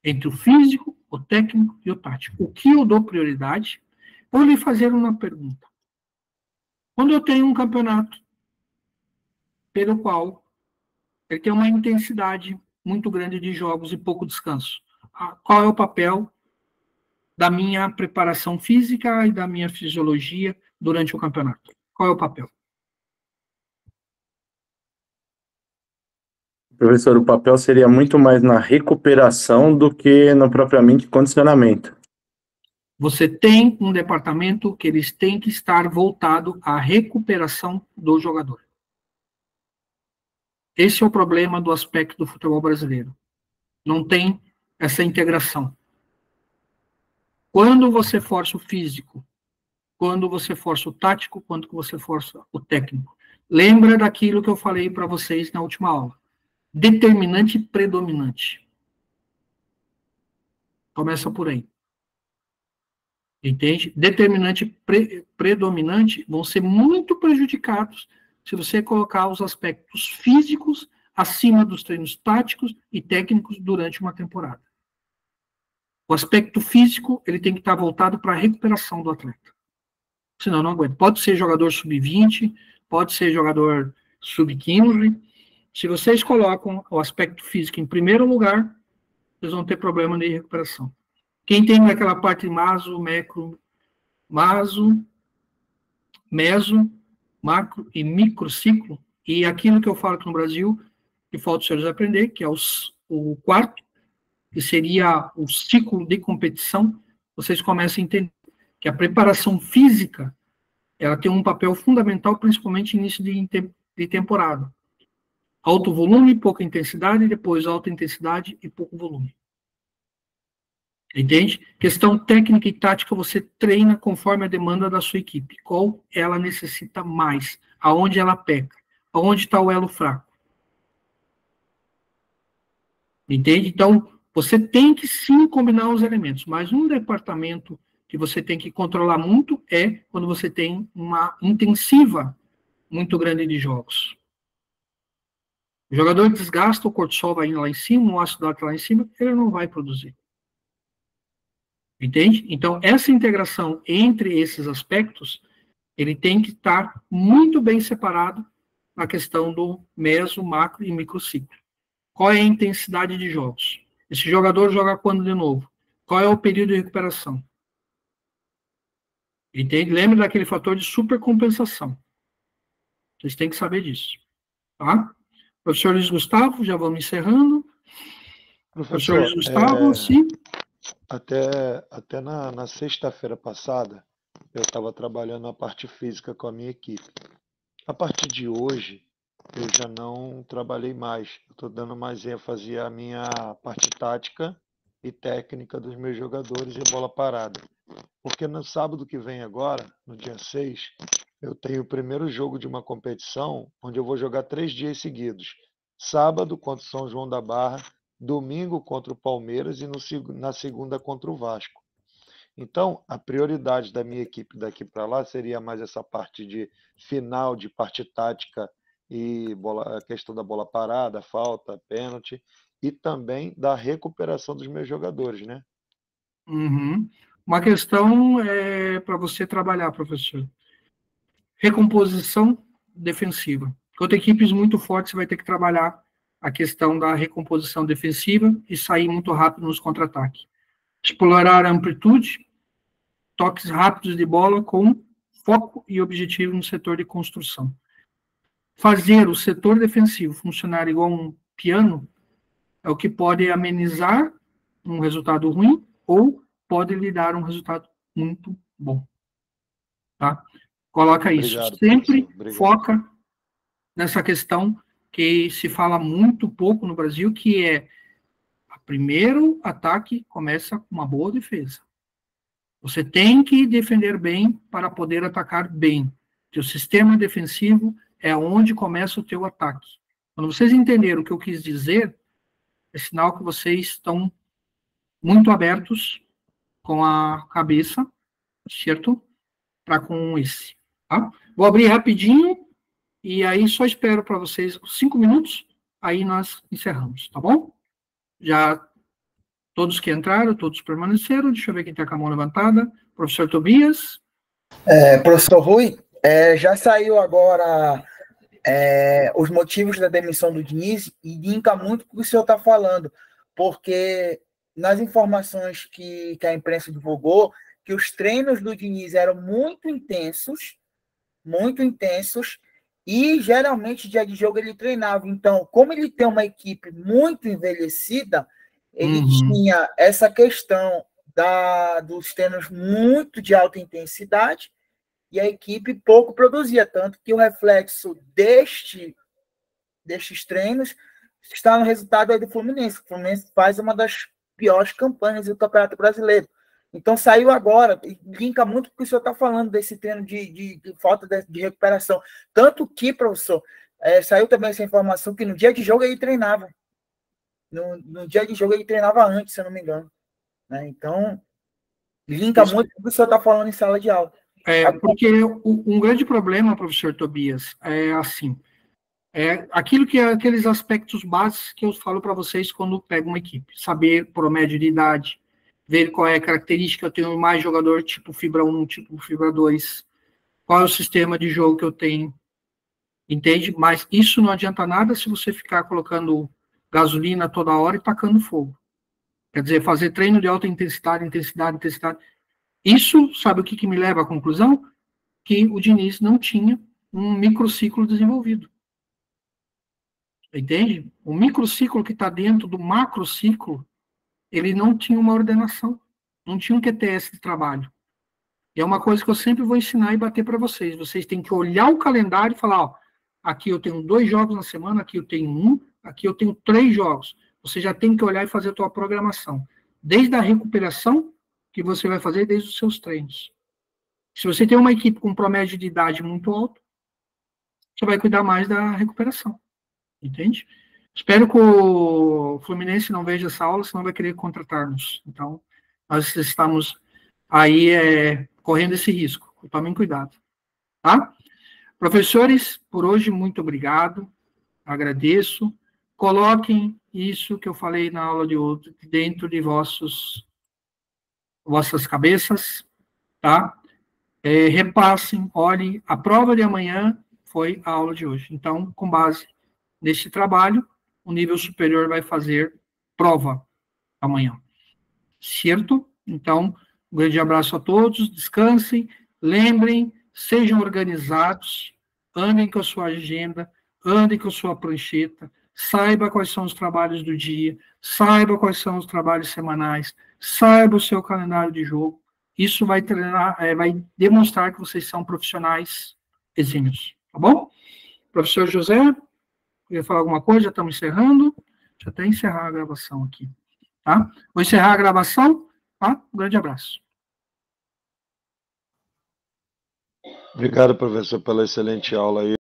S1: entre o físico, o técnico e o tático. O que eu dou prioridade? Vou lhe fazer uma pergunta. Quando eu tenho um campeonato pelo qual ele tem uma intensidade muito grande de jogos e pouco descanso, qual é o papel da minha preparação física e da minha fisiologia durante o campeonato? Qual é o papel?
S2: Professor, o papel seria muito mais na recuperação do que no propriamente condicionamento.
S1: Você tem um departamento que eles têm que estar voltado à recuperação do jogador. Esse é o problema do aspecto do futebol brasileiro. Não tem essa integração. Quando você força o físico, quando você força o tático, quando você força o técnico. Lembra daquilo que eu falei para vocês na última aula. Determinante e predominante. Começa por aí. Entende? Determinante e predominante vão ser muito prejudicados se você colocar os aspectos físicos acima dos treinos táticos e técnicos durante uma temporada. O aspecto físico, ele tem que estar voltado para a recuperação do atleta. Senão não aguenta. Pode ser jogador sub-20, pode ser jogador sub-15. Se vocês colocam o aspecto físico em primeiro lugar, vocês vão ter problema de recuperação. Quem tem aquela parte meso, macro e microciclo, e aquilo que eu falo aqui no Brasil, que falta os senhores aprender, que é o quarto, que seria o ciclo de competição, vocês começam a entender que a preparação física, ela tem um papel fundamental, principalmente no início de temporada. Alto volume, pouca intensidade, depois alta intensidade e pouco volume. Entende? Questão técnica e tática, você treina conforme a demanda da sua equipe. Qual ela necessita mais? Aonde ela peca? Aonde está o elo fraco? Entende? Então, você tem que sim combinar os elementos, mas um departamento que você tem que controlar muito é quando você tem uma intensiva muito grande de jogos. O jogador desgasta, o cortisol vai indo lá em cima, o ácido lático lá em cima, ele não vai produzir. Entende? Então, essa integração entre esses aspectos, ele tem que estar muito bem separado na questão do meso, macro e microciclo. Qual é a intensidade de jogos? Esse jogador joga quando de novo? Qual é o período de recuperação? Entende? Lembra daquele fator de supercompensação. Vocês têm que saber disso. Tá? Professor Luiz Gustavo, já vamos encerrando. Professor Luiz Gustavo, sim.
S4: Até na sexta-feira passada, eu estava trabalhando a parte física com a minha equipe. A partir de hoje, eu já não trabalhei mais. Eu estou dando mais ênfase à minha parte tática e técnica dos meus jogadores e bola parada. Porque no sábado que vem agora, no dia 6, eu tenho o primeiro jogo de uma competição onde eu vou jogar 3 dias seguidos. Sábado contra o São João da Barra, domingo contra o Palmeiras e na segunda contra o Vasco. Então, a prioridade da minha equipe daqui para lá seria mais essa parte de final, de parte tática e a questão da bola parada, falta, pênalti, e também da recuperação dos meus jogadores, né?
S1: Uhum. Uma questão para você trabalhar, professor. Recomposição defensiva. Contra equipes muito fortes, você vai ter que trabalhar a questão da recomposição defensiva e sair muito rápido nos contra-ataques. Explorar a amplitude, toques rápidos de bola com foco e objetivo no setor de construção. Fazer o setor defensivo funcionar igual um piano é o que pode amenizar um resultado ruim ou pode lhe dar um resultado muito bom. Tá? Coloca isso.
S4: Obrigado,
S1: sempre
S4: obrigado.
S1: Foca nessa questão que se fala muito pouco no Brasil, que é o primeiro ataque começa com uma boa defesa. Você tem que defender bem para poder atacar bem. O sistema defensivo é onde começa o teu ataque. Quando vocês entenderam o que eu quis dizer, é sinal que vocês estão muito abertos com a cabeça, certo? Para com esse. Tá? Vou abrir rapidinho e aí só espero para vocês 5 minutos, aí nós encerramos, tá bom? Já todos que entraram, todos permaneceram. Deixa eu ver quem está com a mão levantada. Professor Tobias.
S12: Professor Rui, já saiu agora os motivos da demissão do Diniz e linka muito com o que o senhor está falando, porque nas informações que a imprensa divulgou, que os treinos do Diniz eram muito intensos, e geralmente dia de jogo ele treinava. Então, como ele tem uma equipe muito envelhecida, ele tinha essa questão dos treinos muito de alta intensidade e a equipe pouco produzia, tanto que o reflexo destes treinos está no resultado aí do Fluminense. O Fluminense faz uma das piores campanhas do Campeonato Brasileiro. Então saiu agora, e linka muito com o que o senhor está falando desse treino de falta de recuperação. Tanto que, professor, saiu também essa informação que no dia de jogo ele treinava. No dia de jogo ele treinava antes, se eu não me engano. Né? Então, linka muito com o que o senhor está falando em sala de aula.
S1: Porque um grande problema, professor Tobias, é assim, aqueles aspectos básicos que eu falo para vocês quando pego uma equipe. Saber promédio de idade, ver qual é a característica, eu tenho mais jogador tipo fibra 1, tipo fibra 2, qual é o sistema de jogo que eu tenho, entende? Mas isso não adianta nada se você ficar colocando gasolina toda hora e tacando fogo. Quer dizer, fazer treino de alta intensidade. Isso, sabe o que me leva à conclusão? Que o Diniz não tinha um microciclo desenvolvido. Entende? O microciclo que está dentro do macrociclo, ele não tinha uma ordenação, não tinha um QTS de trabalho. E é uma coisa que eu sempre vou ensinar e bater para vocês. Vocês têm que olhar o calendário e falar, ó, aqui eu tenho 2 jogos na semana, aqui eu tenho 1, aqui eu tenho 3 jogos. Você já tem que olhar e fazer a tua programação. Desde a recuperação que você vai fazer, desde os seus treinos. Se você tem uma equipe com promédio de idade muito alto, você vai cuidar mais da recuperação. Entende? Espero que o Fluminense não veja essa aula, senão vai querer contratar-nos. Então, nós estamos aí correndo esse risco. Tomem cuidado. Tá? Professores, por hoje, muito obrigado. Agradeço. Coloquem isso que eu falei na aula de hoje dentro de vossas cabeças, tá? Repassem, olhem. A prova de amanhã foi a aula de hoje. Então, com base nesse trabalho, o nível superior vai fazer prova amanhã. Certo? Então, um grande abraço a todos, descansem, lembrem, sejam organizados, andem com a sua agenda, andem com a sua prancheta, saiba quais são os trabalhos do dia, saiba quais são os trabalhos semanais, saiba o seu calendário de jogo. Isso vai vai demonstrar que vocês são profissionais exímios. Tá bom? Professor José, queria falar alguma coisa? Já estamos encerrando. Deixa eu até encerrar a gravação aqui. Tá? Vou encerrar a gravação. Tá? Um grande abraço.
S4: Obrigado, professor, pela excelente aula aí.